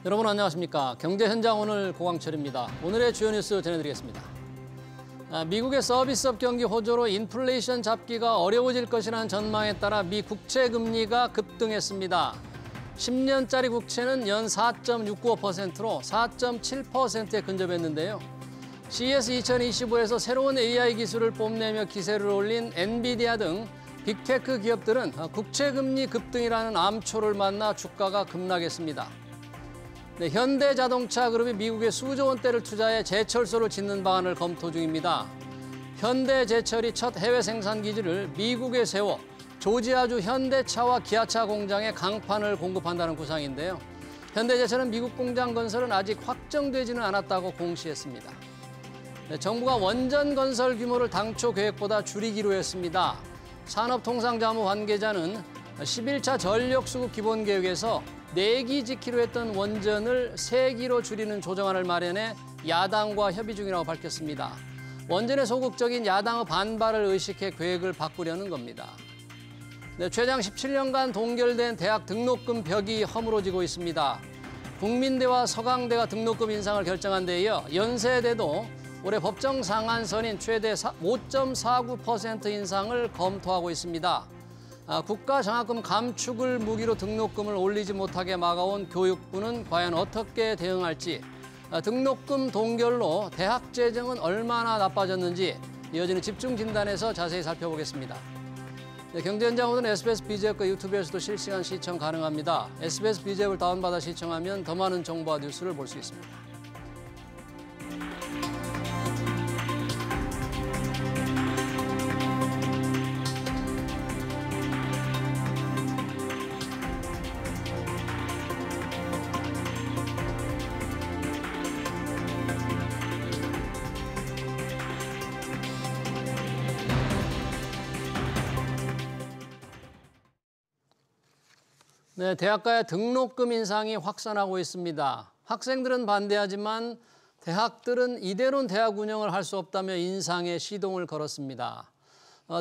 여러분 안녕하십니까. 경제 현장 오늘 고광철입니다. 오늘의 주요 뉴스 전해드리겠습니다. 미국의 서비스업 경기 호조로 인플레이션 잡기가 어려워질 것이라는 전망에 따라 미 국채 금리가 급등했습니다. 10년짜리 국채는 연 4.695%로 4.7%에 근접했는데요. CES 2025에서 새로운 AI 기술을 뽐내며 기세를 올린 엔비디아 등 빅테크 기업들은 국채 금리 급등이라는 암초를 만나 주가가 급락했습니다. 네, 현대자동차 그룹이 미국에 수조 원대를 투자해 제철소를 짓는 방안을 검토 중입니다. 현대제철이 첫 해외 생산 기지를 미국에 세워 조지아주 현대차와 기아차 공장에 강판을 공급한다는 구상인데요. 현대제철은 미국 공장 건설은 아직 확정되지는 않았다고 공시했습니다. 네, 정부가 원전 건설 규모를 당초 계획보다 줄이기로 했습니다. 산업통상자무 관계자는 11차 전력수급 기본계획에서 4기 짓기로 했던 원전을 3기로 줄이는 조정안을 마련해 야당과 협의 중이라고 밝혔습니다. 원전에 소극적인 야당의 반발을 의식해 계획을 바꾸려는 겁니다. 네, 최장 17년간 동결된 대학 등록금 벽이 허물어지고 있습니다. 국민대와 서강대가 등록금 인상을 결정한 데 이어 연세대도 올해 법정 상한선인 최대 5.49% 인상을 검토하고 있습니다. 국가 장학금 감축을 무기로 등록금을 올리지 못하게 막아온 교육부는 과연 어떻게 대응할지, 등록금 동결로 대학 재정은 얼마나 나빠졌는지 이어지는 집중 진단에서 자세히 살펴보겠습니다. 네, 경제현장 오늘은 SBS BG앱과 유튜브에서도 실시간 시청 가능합니다. SBS BG앱을 다운받아 시청하면 더 많은 정보와 뉴스를 볼 수 있습니다. 네, 대학가의 등록금 인상이 확산하고 있습니다. 학생들은 반대하지만 대학들은 이대로는 대학 운영을 할 수 없다며 인상에 시동을 걸었습니다.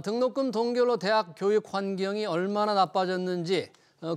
등록금 동결로 대학 교육 환경이 얼마나 나빠졌는지,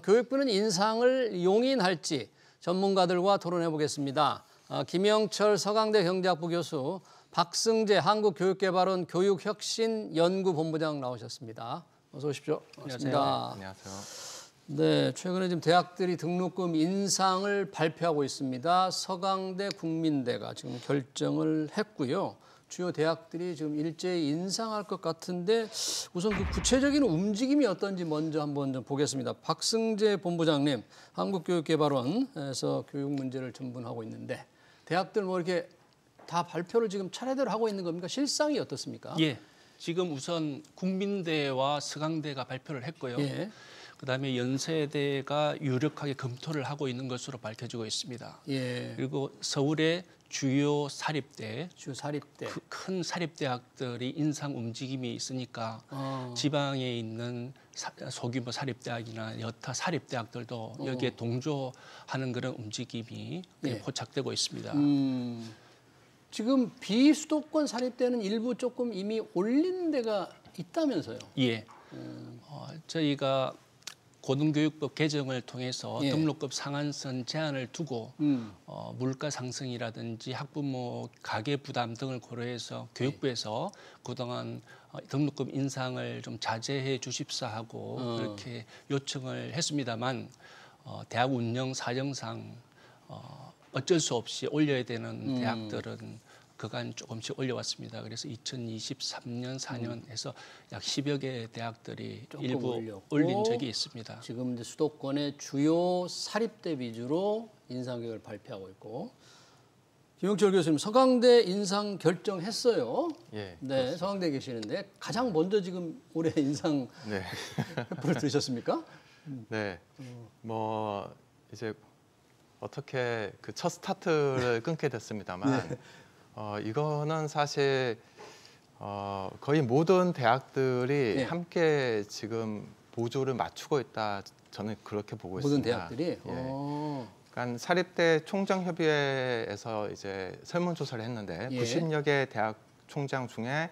교육부는 인상을 용인할지 전문가들과 토론해 보겠습니다. 김영철 서강대 경제학부 교수, 박승재 한국교육개발원 교육혁신연구본부장 나오셨습니다. 어서 오십시오. 반갑습니다. 안녕하세요. 네, 최근에 지금 대학들이 등록금 인상을 발표하고 있습니다. 서강대, 국민대가 지금 결정을 했고요. 주요 대학들이 지금 일제히 인상할 것 같은데 우선 그 구체적인 움직임이 어떤지 먼저 한번 좀 보겠습니다. 박승재 본부장님, 한국교육개발원에서 교육 문제를 전문하고 있는데 대학들 뭐 이렇게 다 발표를 지금 차례대로 하고 있는 겁니까? 실상이 어떻습니까? 예, 지금 우선 국민대와 서강대가 발표를 했고요. 예. 그다음에 연세대가 유력하게 검토를 하고 있는 것으로 밝혀지고 있습니다. 예. 그리고 서울의 주요 사립대, 큰 사립대학들이 인상 움직임이 있으니까 지방에 있는 소규모 사립대학이나 여타 사립대학들도 여기에 동조하는 그런 움직임이 예. 포착되고 있습니다. 지금 비수도권 사립대는 일부 조금 이미 올린 데가 있다면서요? 예. 저희가 고등교육법 개정을 통해서 예. 등록금 상한선 제한을 두고 물가 상승이라든지 학부모 가계 부담 등을 고려해서 교육부에서 그동안 등록금 인상을 좀 자제해 주십사 하고 그렇게 요청을 했습니다만 대학 운영 사정상 어쩔 수 없이 올려야 되는 대학들은 그간 조금씩 올려왔습니다. 그래서 2023년, 4년 해서 약 10여 개 대학들이 일부 올렸고, 올린 적이 있습니다. 지금 이제 수도권의 주요 사립대 위주로 인상 계획을 발표하고 있고, 김영철 교수님, 서강대 인상 결정했어요. 예. 네, 서강대 계시는데 가장 먼저 지금 올해 인상 네. 를 들으셨습니까? 네. 뭐 이제 어떻게 그 첫 스타트를 끊게 됐습니다만. 네. 이거는 사실 거의 모든 대학들이 네. 함께 지금 보조를 맞추고 있다. 저는 그렇게 보고 모든 있습니다. 대학들이. 예. 그러니까 사립대 총장협의회에서 이제 설문조사를 했는데 예. 90여 개 대학 총장 중에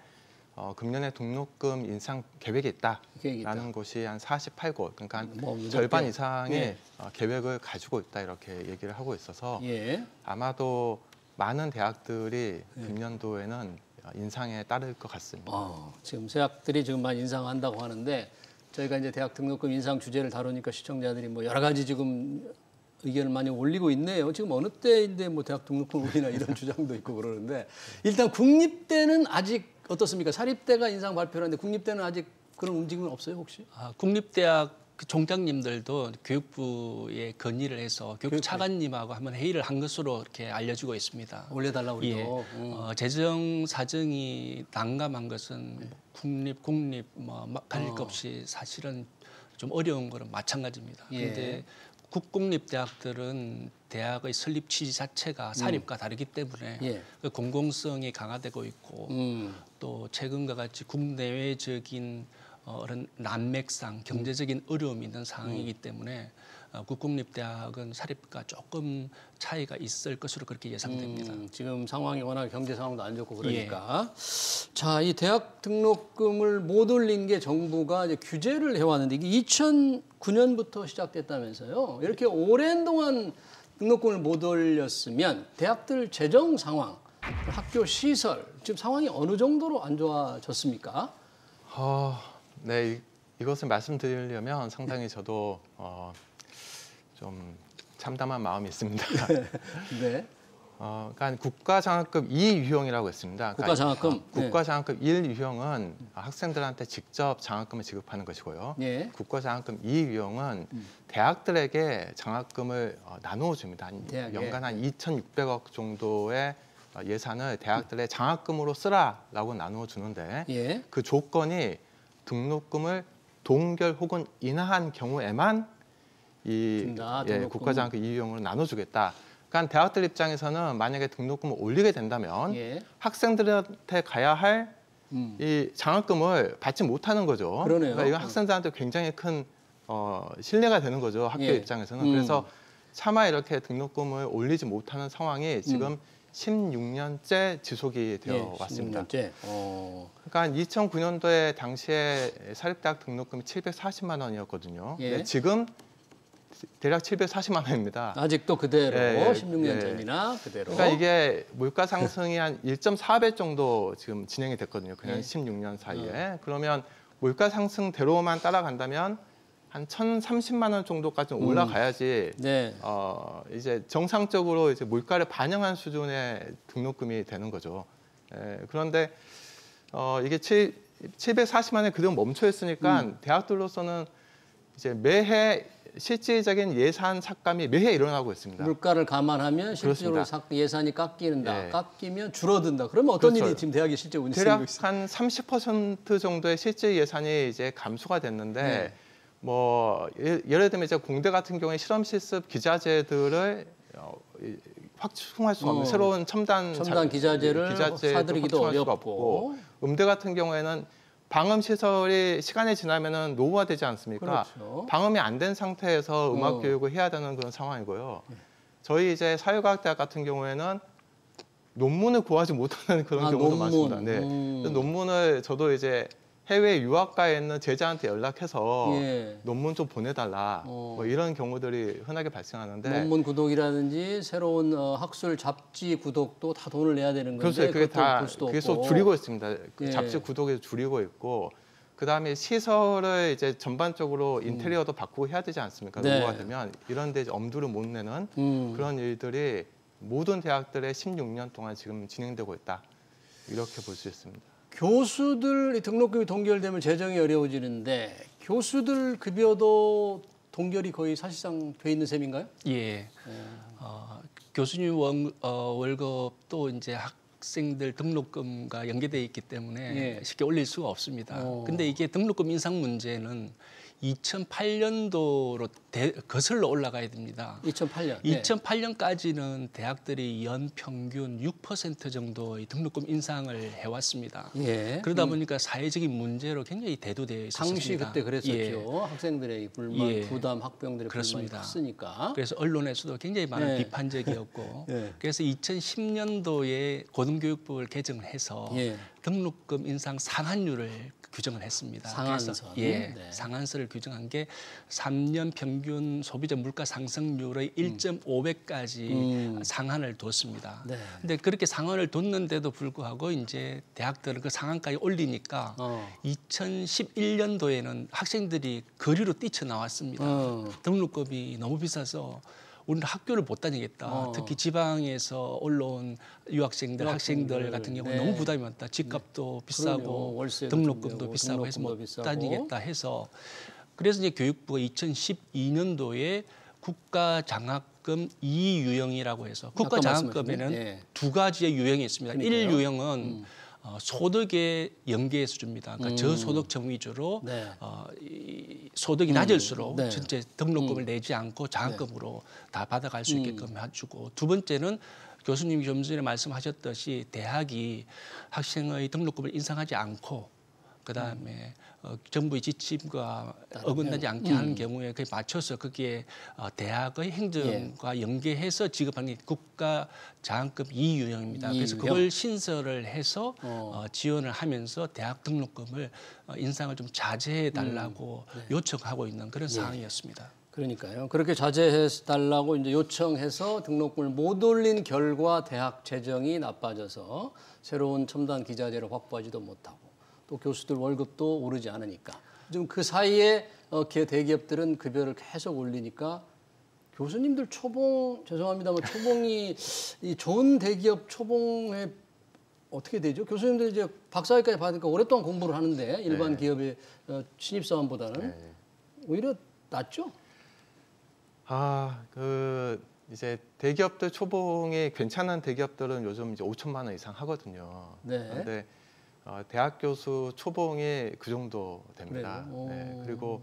금년에 등록금 인상 계획이 있다라는 곳이 한 48곳, 그러니까 한 절반 이상의 예. 계획을 가지고 있다 이렇게 얘기를 하고 있어서 예. 아마도 많은 대학들이 금년도에는 인상에 따를 것 같습니다. 지금 대학들이 지금 많이 인상한다고 하는데 저희가 이제 대학 등록금 인상 주제를 다루니까 시청자들이 뭐 여러 가지 지금 의견을 많이 올리고 있네요. 지금 어느 때인데 뭐 대학 등록금이나 이런 주장도 있고 그러는데 일단 국립대는 아직 어떻습니까? 사립대가 인상 발표를 하는데 국립대는 아직 그런 움직임은 없어요 혹시? 국립대학 그 종장님들도 교육부에 건의를 해서 교육부 차관님하고 한번 회의를 한 것으로 이렇게 알려지고 있습니다. 올려달라고 그래도. 예. 재정 사정이 난감한 것은 국립, 공립 가릴 것 없이 사실은 좀 어려운 거는 마찬가지입니다. 그런데 국공립대학들은 대학의 설립 취지 자체가 사립과 다르기 때문에 그 공공성이 강화되고 있고 또 최근과 같이 국내외적인 그런 난맥상, 경제적인 어려움이 있는 상황이기 때문에 국공립대학은 사립과 조금 차이가 있을 것으로 그렇게 예상됩니다. 지금 상황이 워낙 경제 상황도 안 좋고 그러니까. 자, 이 대학 등록금을 못 올린 게 정부가 이제 규제를 해왔는데 이게 2009년부터 시작됐다면서요. 이렇게 오랜 동안 등록금을 못 올렸으면 대학들 재정 상황, 학교 시설 지금 상황이 어느 정도로 안 좋아졌습니까? 네, 이것을 말씀드리려면 상당히 저도 좀 참담한 마음이 있습니다. 네. 그러니까 국가장학금 2 유형이라고 있습니다. 국가장학금. 국가장학금 1 유형은 학생들한테 직접 장학금을 지급하는 것이고요. 국가장학금 2 유형은 대학들에게 장학금을 나누어 줍니다. 연간 한 2,600억 정도의 예산을 대학들의 장학금으로 쓰라라고 나누어 주는데 그 조건이 등록금을 동결 혹은 인하한 경우에만 이 국가장학금 2 유형으로 나눠주겠다. 그러니까 대학들 입장에서는 만약에 등록금을 올리게 된다면 학생들한테 가야 할 이 장학금을 받지 못하는 거죠. 그러니까 이건 학생들한테 굉장히 큰 신뢰가 되는 거죠. 학교 입장에서는. 그래서 차마 이렇게 등록금을 올리지 못하는 상황이 지금 16년째 지속이 되어 왔습니다. 16년째. 그러니까 2009년도에 당시에 사립대학 등록금이 740만 원이었거든요. 지금 대략 740만 원입니다. 아직도 그대로 16년 전이나 그대로. 그러니까 이게 물가 상승이 한 1.4배 정도 지금 진행이 됐거든요. 그냥 16년 사이에. 그러면 물가 상승대로만 따라간다면 한 1,030만 원 정도까지 올라가야지 이제 정상적으로 이제 물가를 반영한 수준의 등록금이 되는 거죠. 그런데 이게 740만 원에 그대로 멈춰 있으니까 대학들로서는 이제 매해 실질적인 예산 삭감이 매해 일어나고 있습니다. 물가를 감안하면 실제로 예산이 깎이는다. 깎이면 줄어든다. 그러면 어떤 일이 지금 대학이 실제 운영되고 있습니까? 대략 한 30% 정도의 실질 예산이 이제 감소가 됐는데 뭐 예를 들면 이제 공대 같은 경우에 실험 실습 기자재들을 확충할 수가 없는 새로운 첨단 기자재를 사들이기도 어렵고 음대 같은 경우에는 방음 시설이 시간이 지나면은 노후화되지 않습니까? 방음이 안 된 상태에서 음악 교육을 해야 되는 그런 상황이고요. 저희 이제 사회과학대학 같은 경우에는 논문을 구하지 못하는 그런 경우도 많습니다. 논문을 저도 이제 해외 유학가에 있는 제자한테 연락해서 논문 좀 보내달라 뭐 이런 경우들이 흔하게 발생하는데 논문 구독이라든지 새로운 학술 잡지 구독도 다 돈을 내야 되는 건데 그게 다 계속 줄이고 있습니다. 잡지 구독에 줄이고 있고 그다음에 시설을 이제 전반적으로 인테리어도 바꾸고 해야 되지 않습니까? 노후가 되면 이런 데 엄두를 못 내는 그런 일들이 모든 대학들의 16년 동안 지금 진행되고 있다. 이렇게 볼 수 있습니다. 교수들 등록금이 동결되면 재정이 어려워지는데 교수들 급여도 동결이 거의 사실상 돼 있는 셈인가요? 교수님 월급도 이제 학생들 등록금과 연계되어 있기 때문에 쉽게 올릴 수가 없습니다. 근데 이게 등록금 인상 문제는 2008년도로 거슬러 올라가야 됩니다. 2008년. 2008년까지는 대학들이 연 평균 6% 정도의 등록금 인상을 해왔습니다. 그러다 보니까 사회적인 문제로 굉장히 대두되어 있었습니다. 당시 그때 그랬었죠. 학생들의 불만, 부담, 학부형들의 불만이 컸으니까. 그래서 언론에서도 굉장히 많은 비판적이었고 그래서 2010년도에 고등교육법을 개정해서 등록금 인상 상한율을 규정을 했습니다. 상한선. 그래서 상한선을 규정한 게 3년 평균 소비자 물가 상승률의 1.5배까지 상한을 뒀습니다. 근데 그렇게 상한을 뒀는데도 불구하고 이제 대학들은 그 상한까지 올리니까 2011년도에는 학생들이 거리로 뛰쳐나왔습니다. 등록금이 너무 비싸서 우리는 학교를 못 다니겠다. 특히 지방에서 올라온 유학생들, 학생들 같은 경우는 너무 부담이 많다. 집값도 비싸고 등록금도 비싸고 해서 못 다니겠다 해서 그래서 이제 교육부가 2012년도에 국가장학금 2유형이라고 해서 국가장학금에는 두 가지의 유형이 있습니다. 1유형은 소득의 연계해서 줍니다. 그러니까 저소득층 위주로 이 소득이 낮을수록 전체 등록금을 내지 않고 장학금으로 다 받아갈 수 있게끔 해주고 두 번째는 교수님이 좀 전에 말씀하셨듯이 대학이 학생의 등록금을 인상하지 않고 그다음에 정부의 지침과 어긋나지 않게 하는 경우에 그에 맞춰서 거기에 대학의 행정과 연계해서 지급하는 게 국가 장학금 2유형입니다. 그래서 그걸 신설을 해서 지원을 하면서 대학 등록금을 인상을 좀 자제해 달라고 요청하고 있는 그런 상황이었습니다. 그러니까요. 그렇게 자제해 달라고 이제 요청해서 등록금을 못 올린 결과 대학 재정이 나빠져서 새로운 첨단 기자재를 확보하지도 못하고 또 교수들 월급도 오르지 않으니까 좀 그 사이에 대기업들은 급여를 계속 올리니까 교수님들 초봉 죄송합니다만 초봉이 이 좋은 대기업 초봉에 어떻게 되죠? 교수님들 이제 박사학위까지 받으니까 오랫동안 공부를 하는데 일반 기업의 신입사원보다는 오히려 낫죠? 이제 대기업들 초봉이 괜찮은 대기업들은 요즘 이제 5천만 원 이상 하거든요. 그런데 대학 교수 초봉이 그 정도 됩니다. 그리고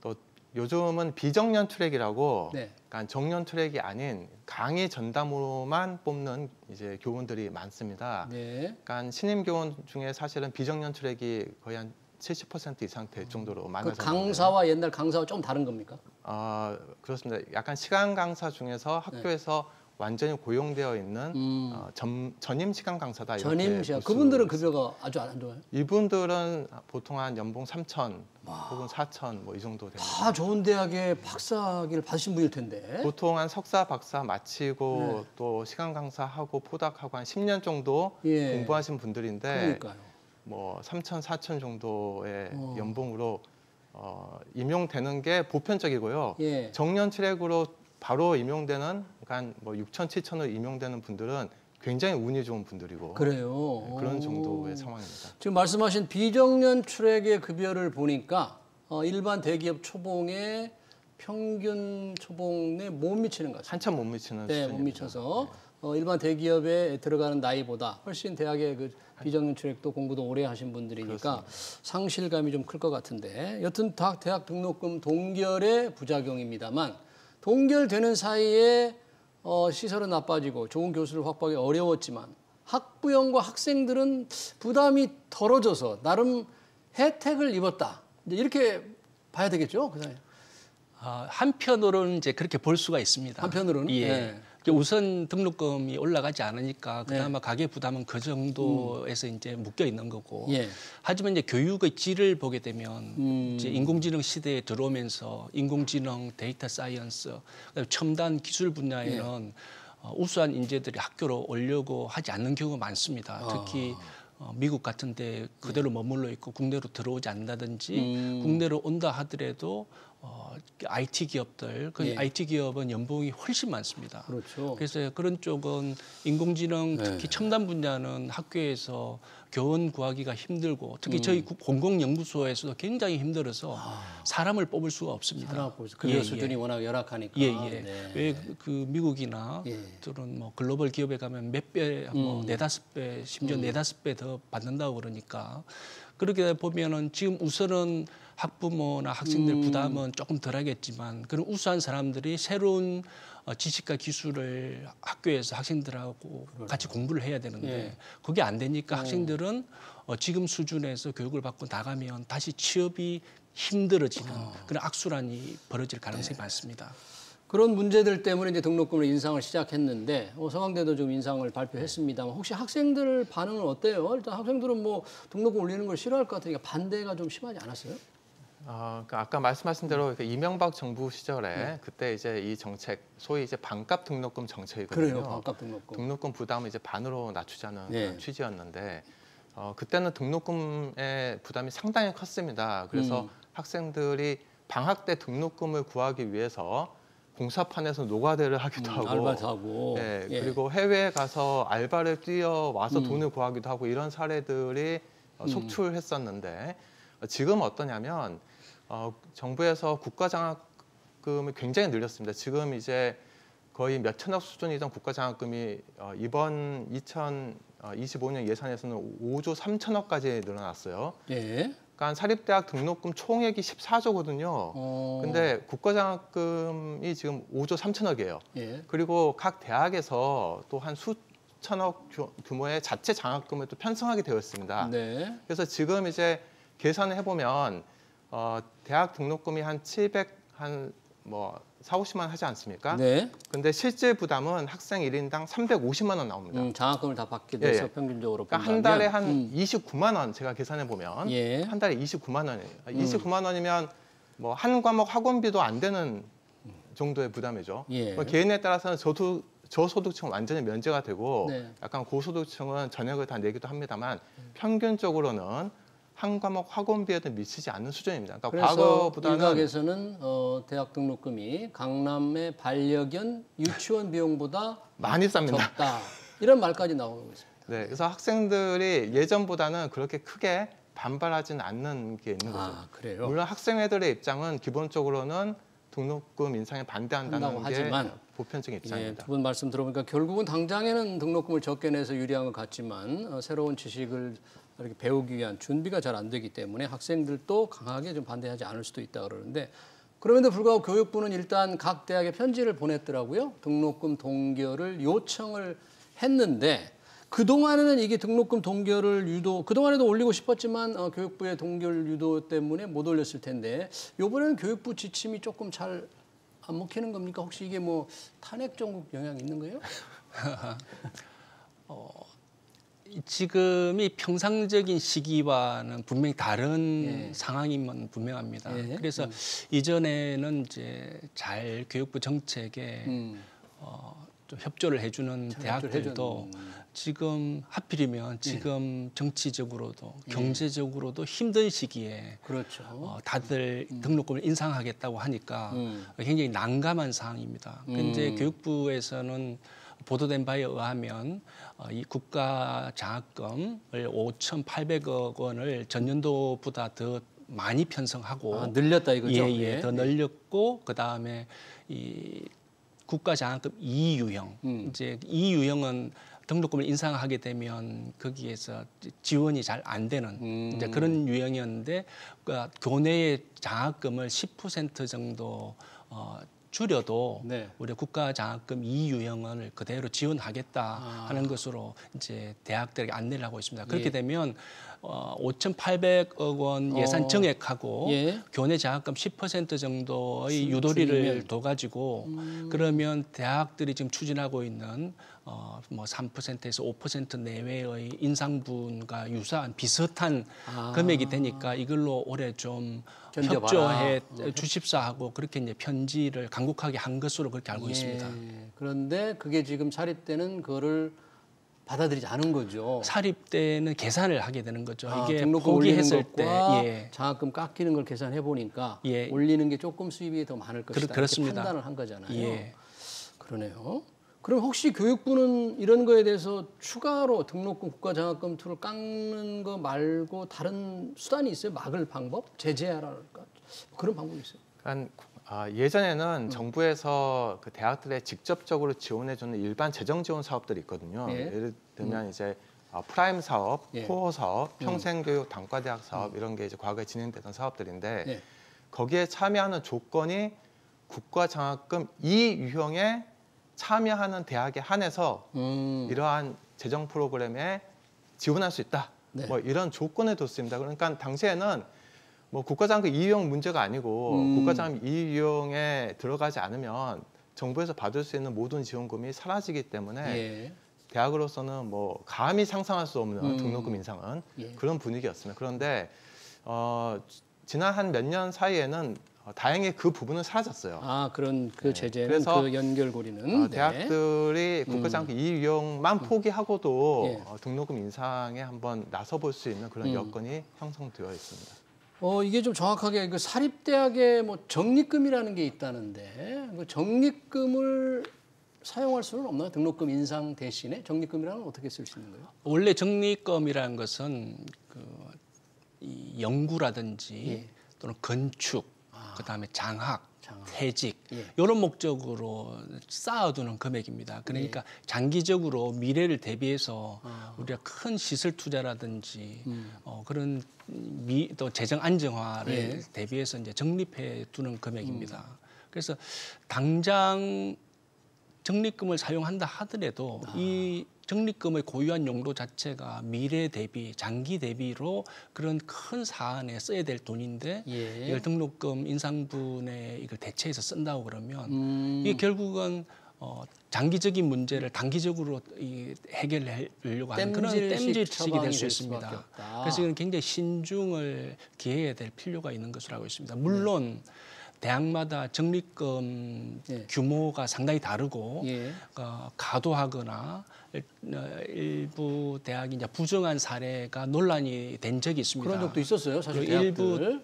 또 요즘은 비정년 트랙이라고 그러니까 정년 트랙이 아닌 강의 전담으로만 뽑는 이제 교원들이 많습니다. 그러니까 신임 교원 중에 사실은 비정년 트랙이 거의 한 70% 이상 될 정도로 많아서 강사와 옛날 강사와 좀 다른 겁니까? 그렇습니다. 약간 시간 강사 중에서 학교에서 완전히 고용되어 있는 전임 시간 강사다. 전임 시간. 그분들은 급여가 아주 안 좋아요? 이분들은 보통 한 연봉 3천 혹은 4천 뭐 이 정도 됩니다. 다 좋은 대학에 박사학위를 받으신 분일 텐데. 보통 한 석사, 박사 마치고 또 시간 강사하고 포닥하고 한 10년 정도 공부하신 분들인데 그러니까요. 뭐 3천, 4천 정도의 연봉으로 임용되는 게 보편적이고요. 정년 트랙으로 바로 임용되는 그러니까 뭐 6천, 7천으로 임용되는 분들은 굉장히 운이 좋은 분들이고 그래요. 그런 정도의 상황입니다. 지금 말씀하신 비정년 트랙의 급여를 보니까 일반 대기업 초봉의 평균 초봉에 못 미치는 것 같습니다. 한참 못 미치는 수준입니다. 못 미쳐서 일반 대기업에 들어가는 나이보다 훨씬 대학의 그 비정년 트랙도 공부도 오래 하신 분들이니까 그렇습니다. 상실감이 좀 클 것 같은데 여튼 대학 등록금 동결의 부작용입니다만 동결되는 사이에 시설은 나빠지고 좋은 교수를 확보하기 어려웠지만 학부형과 학생들은 부담이 덜어져서 나름 혜택을 입었다. 이렇게 봐야 되겠죠, 그 사이. 한편으로는 이제 그렇게 볼 수가 있습니다. 한편으로는 우선 등록금이 올라가지 않으니까 그나마 가계 부담은 그 정도에서 이제 묶여 있는 거고. 하지만 이제 교육의 질을 보게 되면 이제 인공지능 시대에 들어오면서 인공지능, 데이터 사이언스, 첨단 기술 분야에는 우수한 인재들이 학교로 오려고 하지 않는 경우가 많습니다. 특히 미국 같은 데 그대로 머물러 있고 국내로 들어오지 않는다든지 국내로 온다 하더라도 IT 기업들, 그 IT 기업은 연봉이 훨씬 많습니다. 그렇죠. 그래서 그런 쪽은 인공지능 특히 첨단 분야는 학교에서 교원 구하기가 힘들고 특히 저희 공공연구소에서도 굉장히 힘들어서 사람을 뽑을 수가 없습니다. 급여 수준이 워낙 열악하니까. 왜 그 미국이나 또는 뭐 글로벌 기업에 가면 몇 배, 뭐 네다섯 배, 심지어 네다섯 배 더 받는다고 그러니까 그렇게 보면은 지금 우선은 학부모나 학생들 부담은 조금 덜하겠지만 그런 우수한 사람들이 새로운 지식과 기술을 학교에서 학생들하고 같이 공부를 해야 되는데 그게 안 되니까 학생들은 지금 수준에서 교육을 받고 나가면 다시 취업이 힘들어지는 그런 악순환이 벌어질 가능성이 많습니다. 그런 문제들 때문에 이제 등록금을 인상을 시작했는데 서강대도 좀 인상을 발표했습니다만 혹시 학생들 반응은 어때요? 일단 학생들은 뭐 등록금 올리는 걸 싫어할 것 같으니까 반대가 좀 심하지 않았어요? 그러니까 아까 말씀하신 대로 이명박 정부 시절에 그때 이제 이 정책, 소위 이제 반값 등록금 정책이거든요. 그래요, 반값 등록금. 등록금 부담을 이제 반으로 낮추자는 취지였는데 그때는 등록금의 부담이 상당히 컸습니다. 그래서 학생들이 방학 때 등록금을 구하기 위해서 공사판에서 노가다를 하기도 하고, 알바도 하고, 그리고 해외에 가서 알바를 뛰어와서 돈을 구하기도 하고 이런 사례들이 속출했었는데 지금 어떠냐면 정부에서 국가장학금을 굉장히 늘렸습니다. 지금 이제 거의 몇천억 수준이던 국가장학금이 이번 2025년 예산에서는 5조 3천억까지 늘어났어요. 그러니까 사립대학 등록금 총액이 14조거든요. 근데 국가장학금이 지금 5조 3천억이에요. 그리고 각 대학에서 또 한 수천억 규모의 자체 장학금을 또 편성하게 되어 있습니다. 그래서 지금 이제 계산을 해보면 대학 등록금이 한 4, 50만 원 하지 않습니까? 근데 실제 부담은 학생 1인당 350만 원 나옵니다. 장학금을 다 받게 돼서 평균적으로 그러니까 한 달에 한 29만 원 제가 계산해 보면 한 달에 29만 원이에요. 29만 원이면 뭐 한 과목 학원비도 안 되는 정도의 부담이죠. 개인에 따라서는 저소득층은 완전히 면제가 되고 약간 고소득층은 전액을 다 내기도 합니다만 평균적으로는 한 과목 학원비에도 미치지 않는 수준입니다. 그러니까 과거보다는 일각에서는 대학 등록금이 강남의 반려견 유치원 비용보다 많이 쌉니다. 적다. 이런 말까지 나오고 있습니다. 그래서 학생들이 예전보다는 그렇게 크게 반발하지는 않는 게 있는 거죠. 그래요? 물론 학생회들의 입장은 기본적으로는 등록금 인상에 반대한다는 게 보편적인 입장입니다. 두 분 말씀 들어보니까 결국은 당장에는 등록금을 적게 내서 유리한 것 같지만 새로운 지식을 이렇게 배우기 위한 준비가 잘 안 되기 때문에 학생들도 강하게 좀 반대하지 않을 수도 있다 그러는데 그럼에도 불구하고 교육부는 일단 각 대학에 편지를 보냈더라고요. 등록금 동결을 요청을 했는데 그동안에는 이게 등록금 동결을 그동안에도 올리고 싶었지만 교육부의 동결 유도 때문에 못 올렸을 텐데 이번에는 교육부 지침이 조금 잘 안 먹히는 겁니까? 혹시 이게 뭐 탄핵 정국 영향이 있는 거예요? 지금이 평상적인 시기와는 분명히 다른 상황임은 분명합니다. 그래서 이전에는 이제 잘 교육부 정책에 좀 협조를 해주는 대학들도 지금 하필이면 지금 정치적으로도 경제적으로도 힘든 시기에 다들 등록금을 인상하겠다고 하니까 굉장히 난감한 상황입니다. 근데 교육부에서는 보도된 바에 의하면 이 국가 장학금을 5,800억 원을 전년도보다 더 많이 편성하고 늘렸다 이거죠? 더 늘렸고 그다음에 이 국가 장학금 2유형 이제 2유형은 등록금을 인상하게 되면 거기에서 지원이 잘 안 되는 이제 그런 유형이었는데 그러니까 교내의 장학금을 10% 정도 줄여도 우리 국가 장학금 2유형을 그대로 지원하겠다 하는 것으로 이제 대학들에게 안내를 하고 있습니다. 그렇게 되면 5,800억 원 예산 정액하고 교내 장학금 10% 정도의 유도리를 둬가지고 그러면 대학들이 지금 추진하고 있는 뭐 3%에서 5% 내외의 인상분과 유사한 비슷한 금액이 되니까 이걸로 올해 좀 협조해 주십사 하고 그렇게 이제 편지를 간곡하게 한 것으로 그렇게 알고 있습니다. 그런데 그게 지금 사립대는 그거를 받아들이지 않은 거죠. 사립대는 계산을 하게 되는 거죠. 이게 등록금 포기했을 올리는 때 장학금 깎이는 걸 계산해 보니까 올리는 게 조금 수입이 더 많을 것이다. 그렇습니다. 이렇게 판단을 한 거잖아요. 그러네요. 그럼 혹시 교육부는 이런 거에 대해서 추가로 등록금 국가장학금 툴을 깎는 거 말고 다른 수단이 있어요? 막을 방법? 제재하랄까? 그런 방법이 있어요? 그러니까 예전에는 정부에서 그 대학들에 직접적으로 지원해주는 일반 재정 지원 사업들이 있거든요. 예를 들면 이제 프라임 사업, 코어 사업, 평생교육 단과대학 사업 이런 게 이제 과거에 진행되던 사업들인데 거기에 참여하는 조건이 국가장학금 2유형에 참여하는 대학에 한해서 이러한 재정 프로그램에 지원할 수 있다. 뭐 이런 조건을 뒀습니다. 그러니까 당시에는 뭐 국가장학금 2유형 문제가 아니고 국가장학금 2유형에 들어가지 않으면 정부에서 받을 수 있는 모든 지원금이 사라지기 때문에 대학으로서는 뭐 감히 상상할 수 없는 등록금 인상은 그런 분위기였습니다. 그런데 지난 한 몇 년 사이에는 다행히 그 부분은 사라졌어요. 아, 그런 그 제재는, 그래서 그 연결고리는 대학들이 국가장학금 이용만 포기하고도 등록금 인상에 한번 나서볼 수 있는 그런 여건이 형성되어 있습니다. 이게 좀 정확하게 그 사립대학에 뭐 적립금이라는 게 있다는데 그 적립금을 사용할 수는 없나요? 등록금 인상 대신에 적립금이라는 건 어떻게 쓸 수 있는 거예요? 원래 적립금이라는 것은 이 연구라든지 또는 건축, 그다음에 장학, 퇴직 이런 목적으로 쌓아두는 금액입니다. 그러니까 장기적으로 미래를 대비해서 우리가 큰 시설 투자라든지 그런 또 재정 안정화를 대비해서 이제 적립해 두는 금액입니다. 그래서 당장 적립금을 사용한다 하더라도 이 적립금의 고유한 용도 자체가 미래 대비, 장기 대비로 그런 큰 사안에 써야 될 돈인데 이걸 등록금 인상분에 이걸 대체해서 쓴다고 그러면 이게 결국은 장기적인 문제를 단기적으로 해결하려고 하는 그런 땜질식이 될 수 있습니다. 그래서 이건 굉장히 신중을 기해야 될 필요가 있는 것으로 알고 있습니다. 물론 대학마다 적립금 규모가 상당히 다르고 과도하거나 일부 대학이 이제 부정한 사례가 논란이 된 적이 있습니다. 그런 적도 있었어요, 사실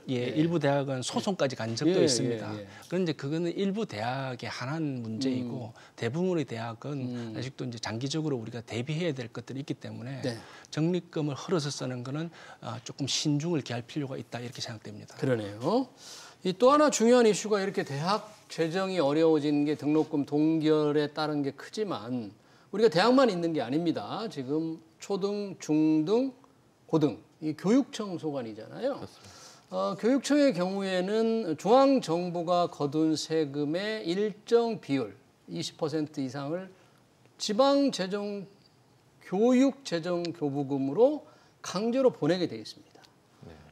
일부 대학은 소송까지 간 적도 있습니다. 그런데 그거는 일부 대학의 한한 문제이고 대부분의 대학은 아직도 이제 장기적으로 우리가 대비해야 될 것들이 있기 때문에 적립금을 흘러서 쓰는 거는 조금 신중을 기할 필요가 있다 이렇게 생각됩니다. 그러네요. 또 하나 중요한 이슈가 이렇게 대학 재정이 어려워진 게 등록금 동결에 따른 게 크지만 우리가 대학만 있는 게 아닙니다. 지금 초등, 중등, 고등 이 교육청 소관이잖아요. 교육청의 경우에는 중앙정부가 거둔 세금의 일정 비율 20% 이상을 지방재정 교육재정교부금으로 강제로 보내게 돼 있습니다.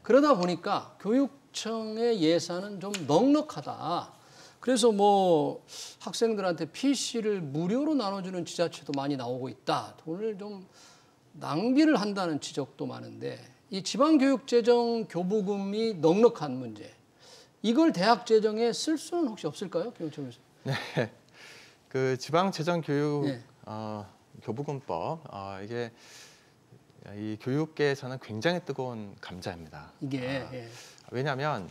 그러다 보니까 교육청의 예산은 좀 넉넉하다. 그래서 뭐 학생들한테 PC를 무료로 나눠주는 지자체도 많이 나오고 있다. 돈을 좀 낭비를 한다는 지적도 많은데 이 지방교육재정 교부금이 넉넉한 문제. 이걸 대학 재정에 쓸 수는 혹시 없을까요? 교육청에서. 네, 그 지방재정교육 교부금법 이게 이 교육계에서는 굉장히 뜨거운 감자입니다. 이게 왜냐하면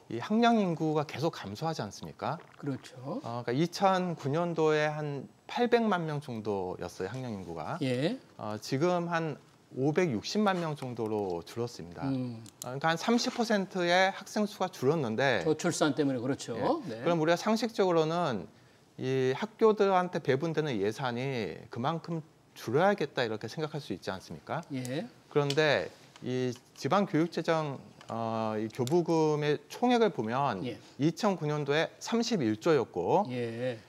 이 학령 인구가 계속 감소하지 않습니까? 그렇죠. 그러니까 2009년도에 한 800만 명 정도였어요, 학령 인구가. 지금 한 560만 명 정도로 줄었습니다. 그러니까 한 30%의 학생 수가 줄었는데 저출산 때문에 그렇죠. 그럼 우리가 상식적으로는 이 학교들한테 배분되는 예산이 그만큼 줄여야겠다 이렇게 생각할 수 있지 않습니까? 그런데 이 지방교육재정 이 교부금의 총액을 보면 2009년도에 31조였고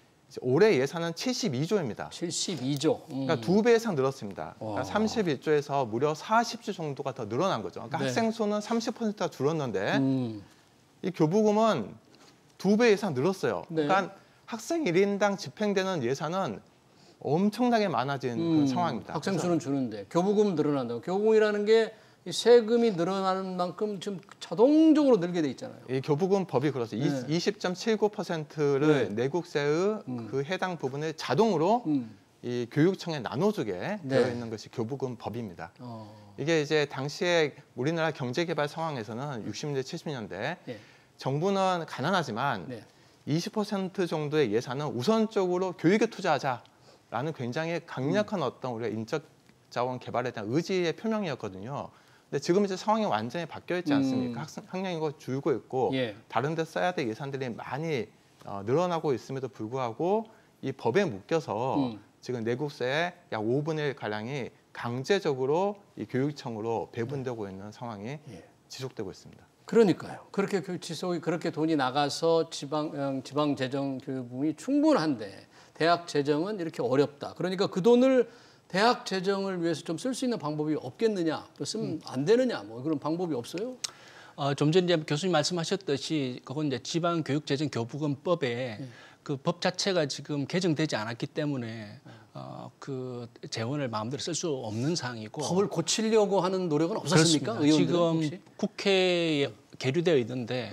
올해 예산은 72조입니다. 72조. 그러니까 2배 이상 늘었습니다. 그러니까 31조에서 무려 40조 정도가 더 늘어난 거죠. 그러니까 학생 수는 30%가 줄었는데 이 교부금은 2배 이상 늘었어요. 그러니까 학생 1인당 집행되는 예산은 엄청나게 많아진 그런 상황입니다. 학생 수는 주는데 교부금 늘어난다고. 교부금이라는 게 세금이 늘어나는 만큼 지금 자동적으로 늘게 돼 있잖아요. 이 교부금 법이 그렇습니다. 20.79%를 내국세의 그 해당 부분을 자동으로 이 교육청에 나눠주게 되어 있는 것이 교부금 법입니다. 이게 이제 당시에 우리나라 경제개발 상황에서는 60년대, 70년대 정부는 가난하지만 20% 정도의 예산은 우선적으로 교육에 투자하자라는 굉장히 강력한 어떤 우리가 인적 자원 개발에 대한 의지의 표명이었거든요. 근데 지금 이제 상황이 완전히 바뀌어 있지 않습니까? 학령 인구가 줄고 있고 다른 데 써야 될 예산들이 많이 늘어나고 있음에도 불구하고 이 법에 묶여서 지금 내국세의 약 5분의 1 가량이 강제적으로 이 교육청으로 배분되고 있는 상황이 지속되고 있습니다. 그러니까요. 그렇게 지속이 그렇게 돈이 나가서 지방 재정 교부금이 충분한데 대학 재정은 이렇게 어렵다. 그러니까 그 돈을 대학 재정을 위해서 좀 쓸 수 있는 방법이 없겠느냐, 또 쓰면 안 되느냐, 뭐 그런 방법이 없어요? 좀 전에 교수님 말씀하셨듯이 그건 이제 지방교육재정교부금법에 그 법 자체가 지금 개정되지 않았기 때문에 그 재원을 마음대로 쓸 수 없는 상황이고 법을 고치려고 하는 노력은 없었습니까? 의원들은 지금 혹시? 국회에 계류되어 있는데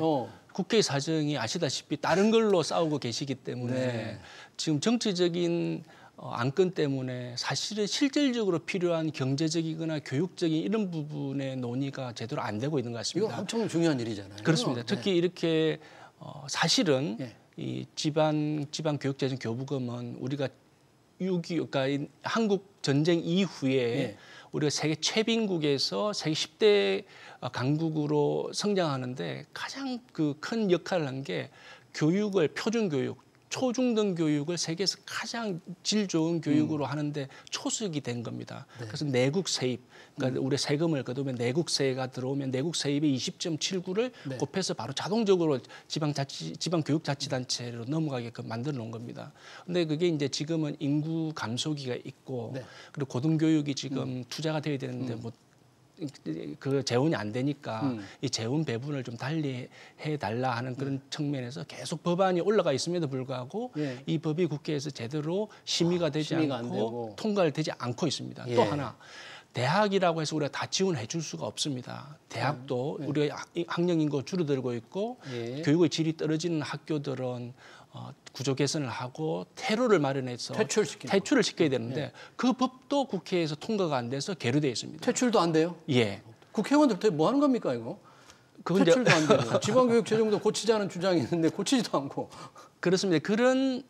국회 사정이 아시다시피 다른 걸로 싸우고 계시기 때문에 네. 지금 정치적인 안건 때문에 사실은 실질적으로 필요한 경제적이거나 교육적인 이런 부분의 논의가 제대로 안 되고 있는 것 같습니다. 이거 엄청 중요한 일이잖아요. 그렇습니다. 특히 네. 이렇게 사실은 네. 이 지방교육재정교부금은 우리가 6.25, 그러니까 한국 전쟁 이후에 네. 우리가 세계 최빈국에서 세계 10대 강국으로 성장하는데 가장 그 큰 역할을 한 게 교육을 표준교육, 초중등 교육을 세계에서 가장 질 좋은 교육으로 하는데 초석이 된 겁니다. 네. 그래서 내국 세입, 그러니까 우리 세금을 거두면 내국 세가 들어오면 내국 세입의 20.79를 네. 곱해서 바로 자동적으로 지방교육자치단체로 넘어가게끔 만들어 놓은 겁니다. 근데 그게 이제 지금은 인구 감소기가 있고 네. 그리고 고등교육이 지금 투자가 돼야 되는데 뭐 그 재원이 안 되니까 이 재원 배분을 좀 달리 해달라 하는 그런 측면에서 계속 법안이 올라가 있음에도 불구하고 예. 이 법이 국회에서 제대로 심의가 되지 않고 통과를 되지 않고 있습니다. 예. 또 하나 대학이라고 해서 우리가 다 지원해 줄 수가 없습니다. 대학도 우리가 학령 인구가 줄어들고 있고 예. 교육의 질이 떨어지는 학교들은 구조 개선을 하고 퇴로를 마련해서 퇴출을 시켜야 되는데 예. 그 법도 국회에서 통과가 안 돼서 계류되어 있습니다. 퇴출도 안 돼요? 예. 국회의원들 뭐 하는 겁니까 이거? 퇴출도 안 되고 지방교육재정도 고치자는 주장이 있는데 고치지도 않고. 그렇습니다. 그런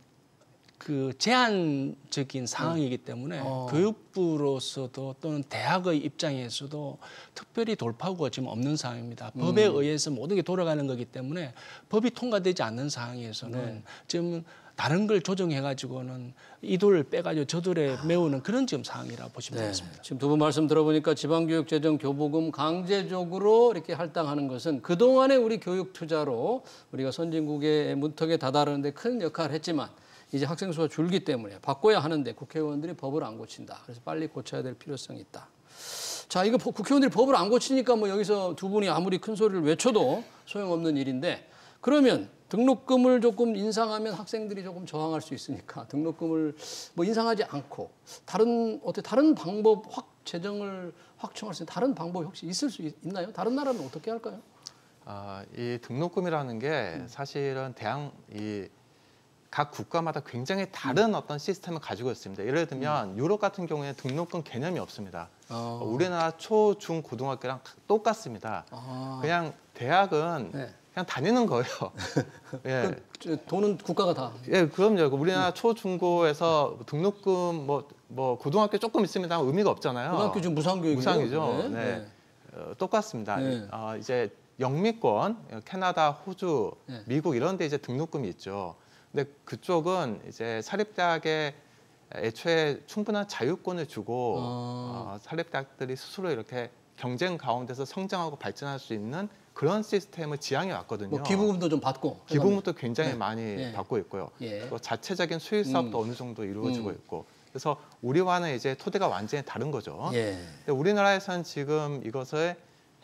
그 제한적인 상황이기 때문에 교육부로서도 또는 대학의 입장에서도 특별히 돌파구가 지금 없는 상황입니다. 법에 의해서 모든 게 돌아가는 거기 때문에 법이 통과되지 않는 상황에서는 네. 지금 다른 걸 조정해가지고는 이돌을 빼가지고 저돌에 메우는 그런 지금 상황이라 보시면 되겠습니다. 네. 지금 두 분 말씀 들어보니까 지방교육재정교부금 강제적으로 이렇게 할당하는 것은 그동안의 우리 교육 투자로 우리가 선진국의 문턱에 다다르는 데 큰 역할을 했지만 이제 학생 수가 줄기 때문에 바꿔야 하는데 국회의원들이 법을 안 고친다. 그래서 빨리 고쳐야 될 필요성이 있다. 자, 이거 국회의원들이 법을 안 고치니까 뭐 여기서 두 분이 아무리 큰 소리를 외쳐도 소용없는 일인데 그러면 등록금을 조금 인상하면 학생들이 조금 저항할 수 있으니까 등록금을 뭐 인상하지 않고 다른 방법 재정을 확충할 수 있는 다른 방법이 혹시 있을 수 있나요? 다른 나라는 어떻게 할까요? 이 등록금이라는 게 사실은 각 국가마다 굉장히 다른 어떤 시스템을 가지고 있습니다. 예를 들면 유럽 같은 경우에는 등록금 개념이 없습니다. 우리나라 초, 중, 고등학교랑 똑같습니다. 그냥 대학은 네. 그냥 다니는 거예요. 예. 돈은 국가가 다. 예, 그럼요. 우리나라 초, 중고에서 등록금 뭐 고등학교 조금 있습니다. 의미가 없잖아요. 고등학교 지금 무상교육이죠. 무상이죠. 네. 똑같습니다. 네. 이제 영미권, 캐나다, 호주, 네. 미국 이런 데 이제 등록금이 있죠. 근데 그쪽은 이제 사립대학에 애초에 충분한 자유권을 주고 사립대학들이 스스로 이렇게 경쟁 가운데서 성장하고 발전할 수 있는 그런 시스템을 지향해 왔거든요. 뭐 기부금도 좀 받고. 기부금도 굉장히 많이 받고 있고요. 또 자체적인 수익 사업도 어느 정도 이루어지고 있고. 그래서 우리와는 이제 토대가 완전히 다른 거죠. 근데 우리나라에서는 지금 이것을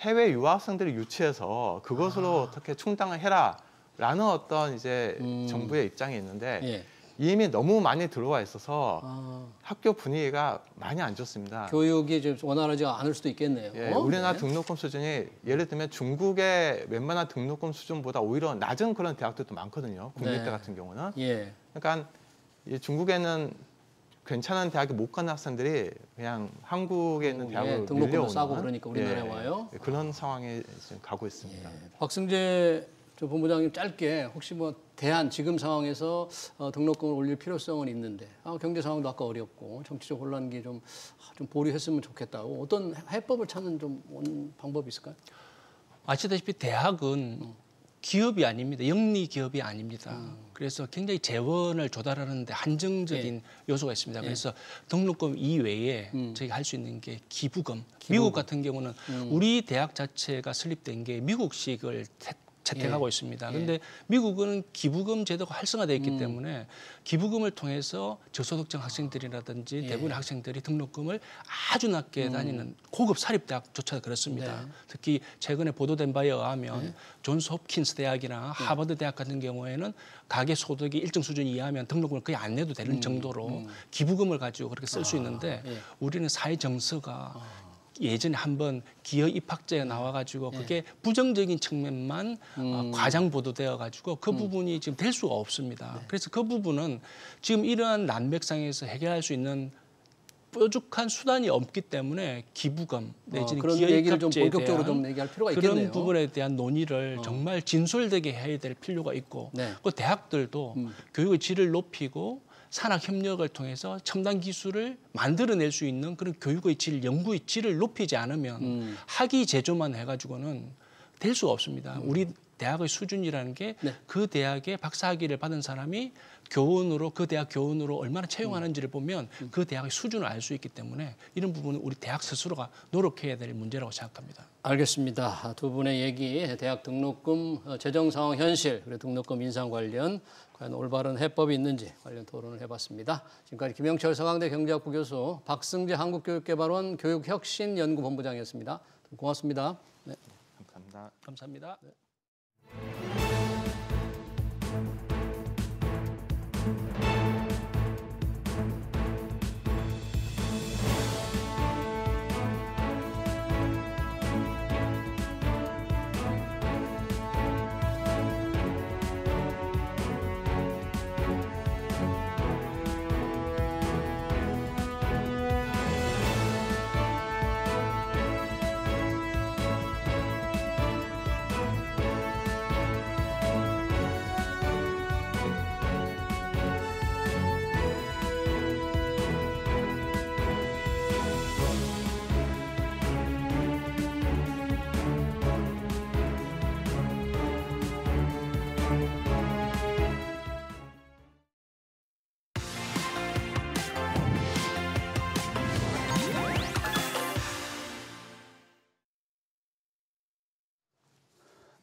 해외 유학생들을 유치해서 그것으로 어떻게 충당을 해라. 라는 어떤 이제 정부의 입장이 있는데 이미 너무 많이 들어와 있어서 학교 분위기가 많이 안 좋습니다. 교육이 좀 원활하지 않을 수도 있겠네요. 우리나라 등록금 수준이 예를 들면 중국의 웬만한 등록금 수준보다 오히려 낮은 그런 대학들도 많거든요. 국립대 같은 경우는. 그러니까 이 중국에는 괜찮은 대학에 못 가는 학생들이 그냥 한국에 있는 대학으로 등록금도 싸고 그러니까 우리나라에 와요. 그런 상황에 지금 가고 있습니다. 박승재 본부장님 짧게 혹시 뭐 지금 상황에서 등록금을 올릴 필요성은 있는데 경제 상황도 아까 어렵고 정치적 혼란기 좀 보류했으면 좋겠다고 어떤 해법을 찾는 좀 방법이 있을까요? 아시다시피 대학은 기업이 아닙니다. 영리 기업이 아닙니다. 그래서 굉장히 재원을 조달하는데 한정적인 요소가 있습니다. 그래서 등록금 이외에 저희가 할 수 있는 게 기부금. 미국 같은 경우는 우리 대학 자체가 설립된 게 미국식을 채택하고 있습니다. 그런데 미국은 기부금 제도가 활성화되어 있기 때문에 기부금을 통해서 저소득층 학생들이라든지 대부분의 학생들이 등록금을 아주 낮게 다니는 고급 사립대학조차 그렇습니다. 특히 최근에 보도된 바에 의하면 존스 홉킨스 대학이나 하버드 대학 같은 경우에는 가계 소득이 일정 수준 이하면 등록금을 거의 안 내도 되는 정도로 기부금을 가지고 그렇게 쓸 수 있는데 우리는 사회 정서가 예전에 한번 기여 입학제가 나와가지고 그게 부정적인 측면만 과장 보도되어가지고 그 부분이 지금 될 수가 없습니다. 그래서 그 부분은 지금 이러한 난맥상에서 해결할 수 있는 뾰족한 수단이 없기 때문에 기부금 내지는 그런 기여 얘기를 좀 입학제에 본격적으로 대한 좀 얘기할 필요가 있겠네요. 그런 부분에 대한 논의를 정말 진솔되게 해야 될 필요가 있고 그 대학들도 교육의 질을 높이고 산학 협력을 통해서 첨단 기술을 만들어낼 수 있는 그런 교육의 질, 연구의 질을 높이지 않으면 학위 제조만 해가지고는 될 수가 없습니다. 우리 대학의 수준이라는 게 그 대학의 박사학위를 받은 사람이 교원으로 그 대학 교원으로 얼마나 채용하는지를 보면 그 대학의 수준을 알 수 있기 때문에 이런 부분은 우리 대학 스스로가 노력해야 될 문제라고 생각합니다. 알겠습니다. 두 분의 얘기, 대학 등록금 재정 상황 현실, 그리고 등록금 인상 관련 과연 올바른 해법이 있는지 관련 토론을 해봤습니다. 지금까지 김영철 서강대 경제학부 교수, 박승재 한국교육개발원 교육혁신연구본부장이었습니다. 고맙습니다. 네. 감사합니다. 감사합니다. 네.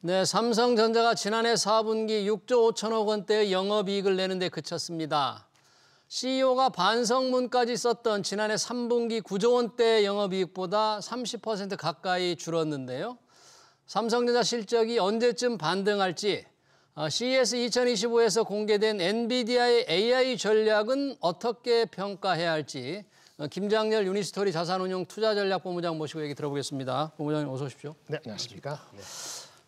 네, 삼성전자가 지난해 4분기 6조 5천억 원대의 영업이익을 내는 데 그쳤습니다. CEO가 반성문까지 썼던 지난해 3분기 9조 원대의 영업이익보다 30% 가까이 줄었는데요. 삼성전자 실적이 언제쯤 반등할지, CES 2025에서 공개된 엔비디아의 AI 전략은 어떻게 평가해야 할지 김장렬 유니스토리 자산운용 투자전략본부장 모시고 얘기 들어보겠습니다. 본부장님 어서 오십시오. 네, 안녕하십니까. 네.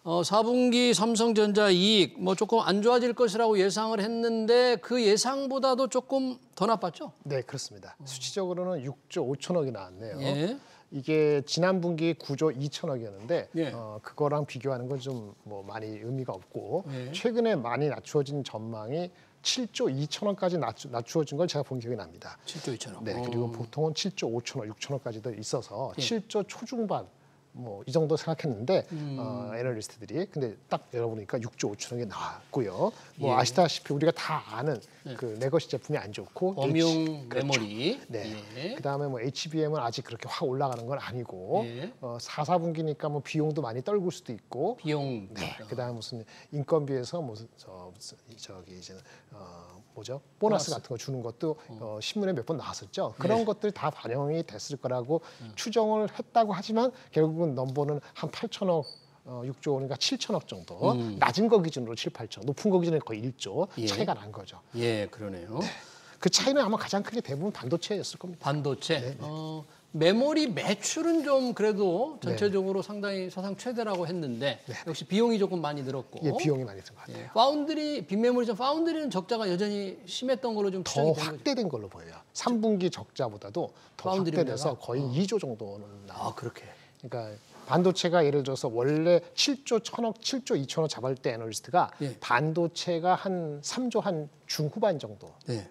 4분기 삼성전자 이익 조금 안 좋아질 것이라고 예상을 했는데 그 예상보다도 조금 더 나빴죠? 네, 그렇습니다. 수치적으로는 6조 5천억이 나왔네요. 예. 이게 지난 분기 9조 2천억이었는데 예. 그거랑 비교하는 건 좀 많이 의미가 없고 예. 최근에 많이 낮추어진 전망이 7조 2천억까지 낮추어진 걸 제가 본 기억이 납니다. 7조 2천억. 네, 그리고 보통은 7조 5천억, 6천억까지도 있어서 7조 초중반 이 정도 생각했는데 애널리스트들이 근데 딱 열어보니까 6조 5천억이 나왔고요. 아시다시피 우리가 다 아는 그 레거시 제품이 안 좋고 범용 그렇죠. 메모리. 네. 그다음에 HBM은 아직 그렇게 확 올라가는 건 아니고 4, 4분기니까 비용도 많이 떨굴 수도 있고 비용. 네. 그다음에 무슨 인건비에서 보너스 같은 거 주는 것도 신문에 몇 번 나왔었죠. 그런 것들 다 반영이 됐을 거라고 추정을 했다고 하지만 결국은 넘버는 한 8천억 6조 원이니까 7천억 정도. 낮은 거 기준으로 7, 8천. 높은 거 기준으로 거의 1조 차이가 난 거죠. 예, 그러네요. 네. 그 차이는 아마 가장 크게 대부분 반도체였을 겁니다. 반도체. 네, 네. 메모리 매출은 좀 그래도 전체적으로 상당히 사상 최대라고 했는데 역시 비용이 조금 많이 늘었고. 예, 비용이 많이 든 것 같아요. 파운드리, 빅메모리 좀 파운드리는 적자가 여전히 심했던 걸로 좀 추정이 더 된 거죠. 확대된 걸로 보여요. 3분기 적자보다도 더 확대돼서 거의 2조 정도는 나와요. 아, 그렇게. 그러니까 반도체가 예를 들어서 원래 7조 1천억, 7조 2천억 잡을 때 애널리스트가 반도체가 한 3조 한 중후반 정도. 네.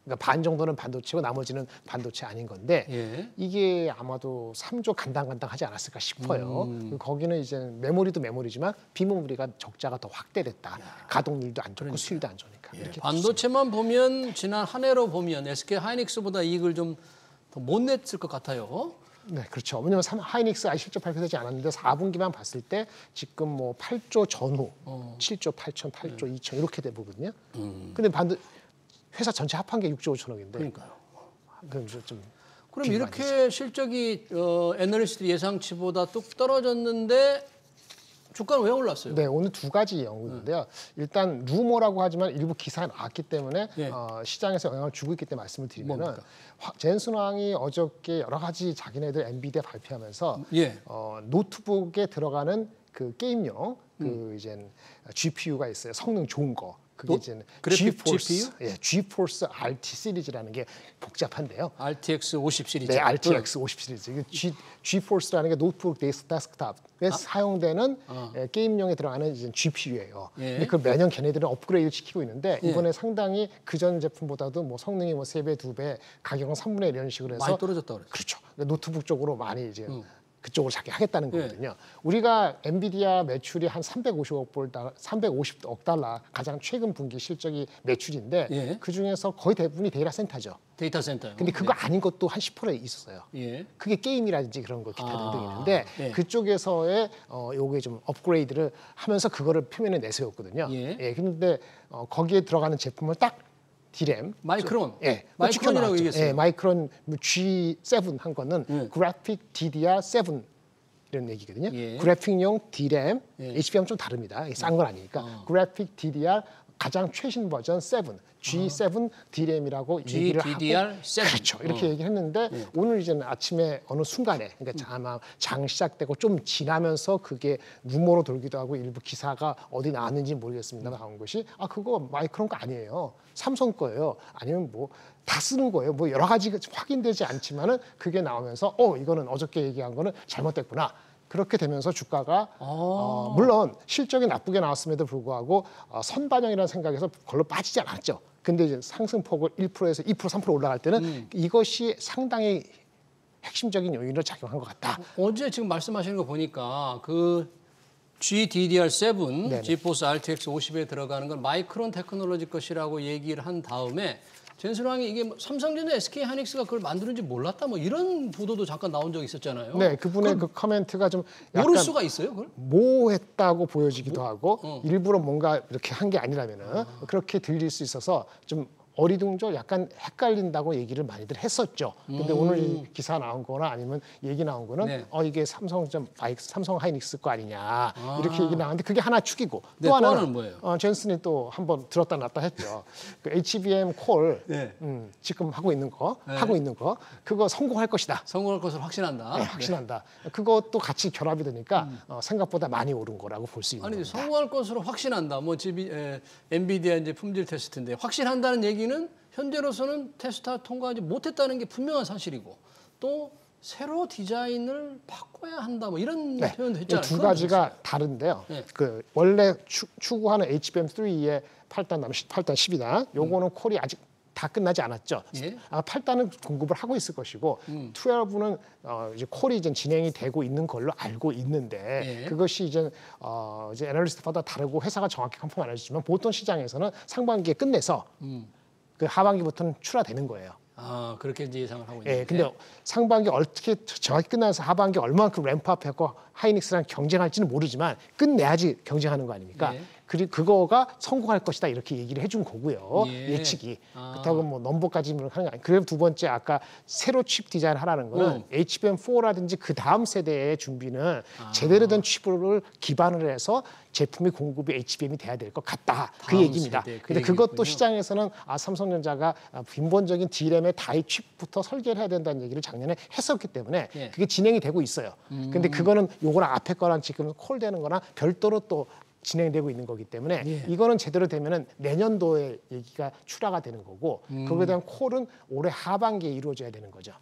그러니까 반 정도는 반도체고 나머지는 반도체 아닌 건데 이게 아마도 3조 간당간당하지 않았을까 싶어요. 거기는 이제 메모리도 메모리지만 비메모리가 적자가 더 확대됐다. 가동률도 안 좋고 수율도 안 좋으니까. 이렇게 반도체만 보면 지난 한 해로 보면 SK 하이닉스보다 이익을 좀 더 못 냈을 것 같아요. 네, 그렇죠. 왜냐하면 하이닉스 아직 실적 발표되지 않았는데 4분기만 봤을 때 지금 뭐 8조 전후, 7조 8천, 8조 2천 이렇게 돼 보거든요. 근데 회사 전체 합한 게 6조 5천억인데. 그러니까요. 그럼 좀 그럼 이렇게 실적이 애널리스트 예상치보다 뚝 떨어졌는데 주가는 왜 올랐어요? 네, 오늘 두 가지 연구인데요. 일단 루머라고 하지만 일부 기사가 나왔기 때문에 시장에서 영향을 주고 있기 때문에 말씀을 드리면은 젠슨 황이 어저께 여러 가지 자기네들 엔비디아 발표하면서 노트북에 들어가는 그 게임용 그 이제 GPU가 있어요. 성능 좋은 거. 그게 이제 GPU? GeForce RT 시리즈라는 게 복잡한데요. RTX 50 시리즈. 네, RTX 50 시리즈. GeForce라는 게 노트북 데스크탑에 사용되는 게임용에 들어가는 이제 GPU예요. 근데 그 매년 걔네들은 업그레이드 시키고 있는데 이번에 상당히 그전 제품보다도 뭐 성능이 뭐 3배, 2배, 가격은 3분의 1 이런 식으로 해서 많이 떨어졌다 그랬죠. 그렇죠. 노트북 쪽으로 많이 이제 그쪽으로 자기 하겠다는 거거든요. 우리가 엔비디아 매출이 한 350억 달러 가장 최근 분기 실적이 매출인데 그 중에서 거의 대부분이 데이터 센터죠. 데이터 센터. 근데 그거 아닌 것도 한 10%에 있었어요. 그게 게임이라든지 그런 거 기타 등등 있는데 그쪽에서의 요게 좀 업그레이드를 하면서 그거를 표면에 내세웠거든요. 그런데 거기에 들어가는 제품을 딱 D램, 마이크론, 마이크론이라고 얘기했어요. 마이크론 G7 한 거는 그래픽 DDR7 이런 얘기거든요. 그래픽용 D램, HBM은 좀 다릅니다. 싼 건 아니니까. 그래픽 DDR 가장 최신 버전 7, G7 D램이라고 얘기를 하고 그렇죠. 이렇게 얘기했는데 오늘 이제 아침에 어느 순간에 그러니까 아마 장 시작되고 좀 지나면서 그게 루머로 돌기도 하고 일부 기사가 어디 나왔는지 모르겠습니다. 나온 것이 그거 마이크론 거 아니에요. 삼성 거예요. 아니면 뭐 다 쓰는 거예요. 뭐 여러 가지 확인되지 않지만은 그게 나오면서 이거는 어저께 얘기한 거는 잘못됐구나. 그렇게 되면서 주가가 물론 실적이 나쁘게 나왔음에도 불구하고 선반영이라는 생각에서 별로 빠지지 않았죠. 근데 이제 상승폭을 1%에서 2%, 3% 올라갈 때는 이것이 상당히 핵심적인 요인으로 작용한 것 같다. 어제 지금 말씀하시는 거 보니까 그 GDDR7, GeForce RTX 50에 들어가는 건 마이크론 테크놀로지 것이라고 얘기를 한 다음에 젠슨 황이 이게 삼성전자, SK 하이닉스가 그걸 만드는지 몰랐다 뭐 이런 보도도 잠깐 나온 적이 있었잖아요. 네, 그분의 그 코멘트가 좀 약간 모를 수가 있어요, 그걸? 모호했다고 보여지기도 하고 일부러 뭔가 이렇게 한 게 아니라면은 그렇게 들릴 수 있어서 좀 어리둥절 약간 헷갈린다고 얘기를 많이들 했었죠. 근데 오늘 기사 나온 거나 아니면 얘기 나온 거는 이게 삼성 하이닉스 거 아니냐 이렇게 얘기 나왔는데 그게 하나 축이고 또 하나는 뭐예요? 젠슨이 또 한번 들었다 놨다 했죠. 그 HBM 콜 지금 하고 있는 거 그거 성공할 것이다. 성공할 것을 확신한다. 네, 확신한다. 그것도 같이 결합이 되니까 생각보다 많이 오른 거라고 볼 수 있는 겁니다. 성공할 것으로 확신한다. 뭐 엔비디아 이제 품질 테스트인데 확신한다는 얘기는 현재로서는 테스트 통과하지 못했다는 게 분명한 사실이고 또 새로 디자인을 바꿔야 한다 뭐 이런 표현도 했잖아요. 두 가지가 다른데요. 그 원래 추구하는 HBM3의 8단 10이다. 요거는 콜이 아직 다 끝나지 않았죠. 8단은 공급을 하고 있을 것이고 12는 이제 콜이 이제 진행이 되고 있는 걸로 알고 있는데 그것이 이제 애널리스트마다 다르고 회사가 정확히 컨펌 안 해주지만 보통 시장에서는 상반기에 끝내서 그 하반기부터는 출하되는 거예요. 그렇게 이제 예상을 하고 있는데. 근데 상반기 어떻게 정확히 끝나서 하반기 얼마만큼 램프업했고 하이닉스랑 경쟁할지는 모르지만 끝내야지 경쟁하는 거 아닙니까? 그리고 그거가 성공할 것이다 이렇게 얘기를 해준 거고요. 예측이. 그렇다고 뭐 넘버까지는 하는 게 아니에요. 그리고 두 번째 아까 새로 칩 디자인 하라는 거는 HBM4라든지 그 다음 세대의 준비는 제대로 된 칩을 기반으로 해서 제품이 공급이 HBM이 돼야 될 것 같다. 그 얘기입니다. 근데 그것도 시장에서는 삼성전자가 근본적인 D램의 다이 칩부터 설계를 해야 된다는 얘기를 작년에 했었기 때문에 그게 진행이 되고 있어요. 근데 그거는 요거랑 앞에 거랑 지금 콜되는 거랑 별도로 또 진행되고 있는 거기 때문에 이거는 제대로 되면은 내년도에 얘기가 출하가 되는 거고 거기에 대한 콜은 올해 하반기에 이루어져야 되는 거죠.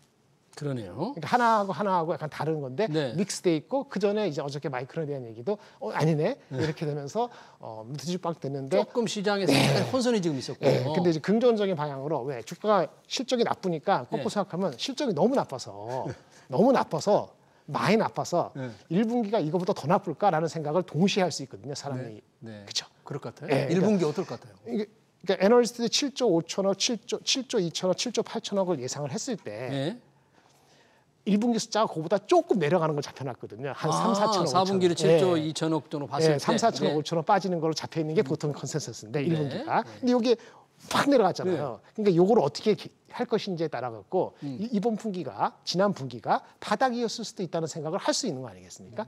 그러네요. 그러니까 하나하고 약간 다른 건데 믹스돼 있고 그 전에 이제 어저께 마이크론에 대한 얘기도 아니네 이렇게 되면서 뒤집박 됐는데 조금 시장에서 혼선이 지금 있었고요. 근데 이제 긍정적인 방향으로 왜 주가가 실적이 나쁘니까 거꾸로 생각하면 실적이 너무 나빠서 많이 나빠서 1분기가 이거보다 더 나쁠까라는 생각을 동시에 할 수 있거든요. 사람이. 그렇죠. 그럴 것 같아요. 1분기 어떨 것 같아요? 그러니까 애널리스트들이 7조 5천억, 7조 2천억, 7조 8천억을 예상을 했을 때 1분기 숫자가 그거보다 조금 내려가는 걸 잡혀놨거든요. 한 3, 4천억, 4분기를 7조 2천억 정도 봤을 때 3, 4천억, 5천억 빠지는 걸로 잡혀 있는 게 보통 컨센서스인데 1분기가. 근데 이게 확 내려갔잖아요. 그러니까 요걸 어떻게 할 것인지에 따라 갖고 이번 분기가 지난 분기가 바닥이었을 수도 있다는 생각을 할 수 있는 거 아니겠습니까?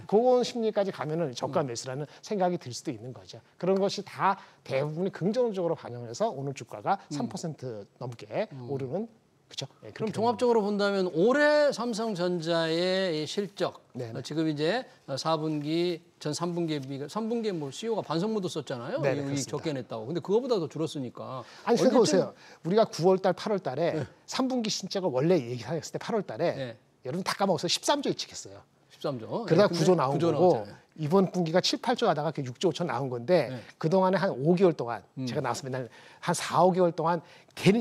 그런 심리까지 가면은 저가 매수라는 생각이 들 수도 있는 거죠. 그런 것이 다 대부분이 긍정적으로 반영해서 오늘 주가가 3% 넘게 오르는. 그렇죠. 네, 그럼 종합적으로 본다면 올해 삼성전자의 실적 지금 이제 4분기 전 3분기에 뭐 CEO가 반성문도 썼잖아요. 이익 적게 냈다고. 근데 그거보다 더 줄었으니까. 아니 생각해 보세요. 우리가 9월달, 8월달에 3분기 실적을 원래 얘기했을 때 8월달에 여러분 다 까먹었어요. 13조 예측했어요. 13조. 그러다 9조 나온 거고 나왔잖아요. 이번 분기가 7, 8조 하다가 6조 5천 나온 건데 그동안에 한 5개월 동안 제가 나와서 맨날 한 4, 5개월 동안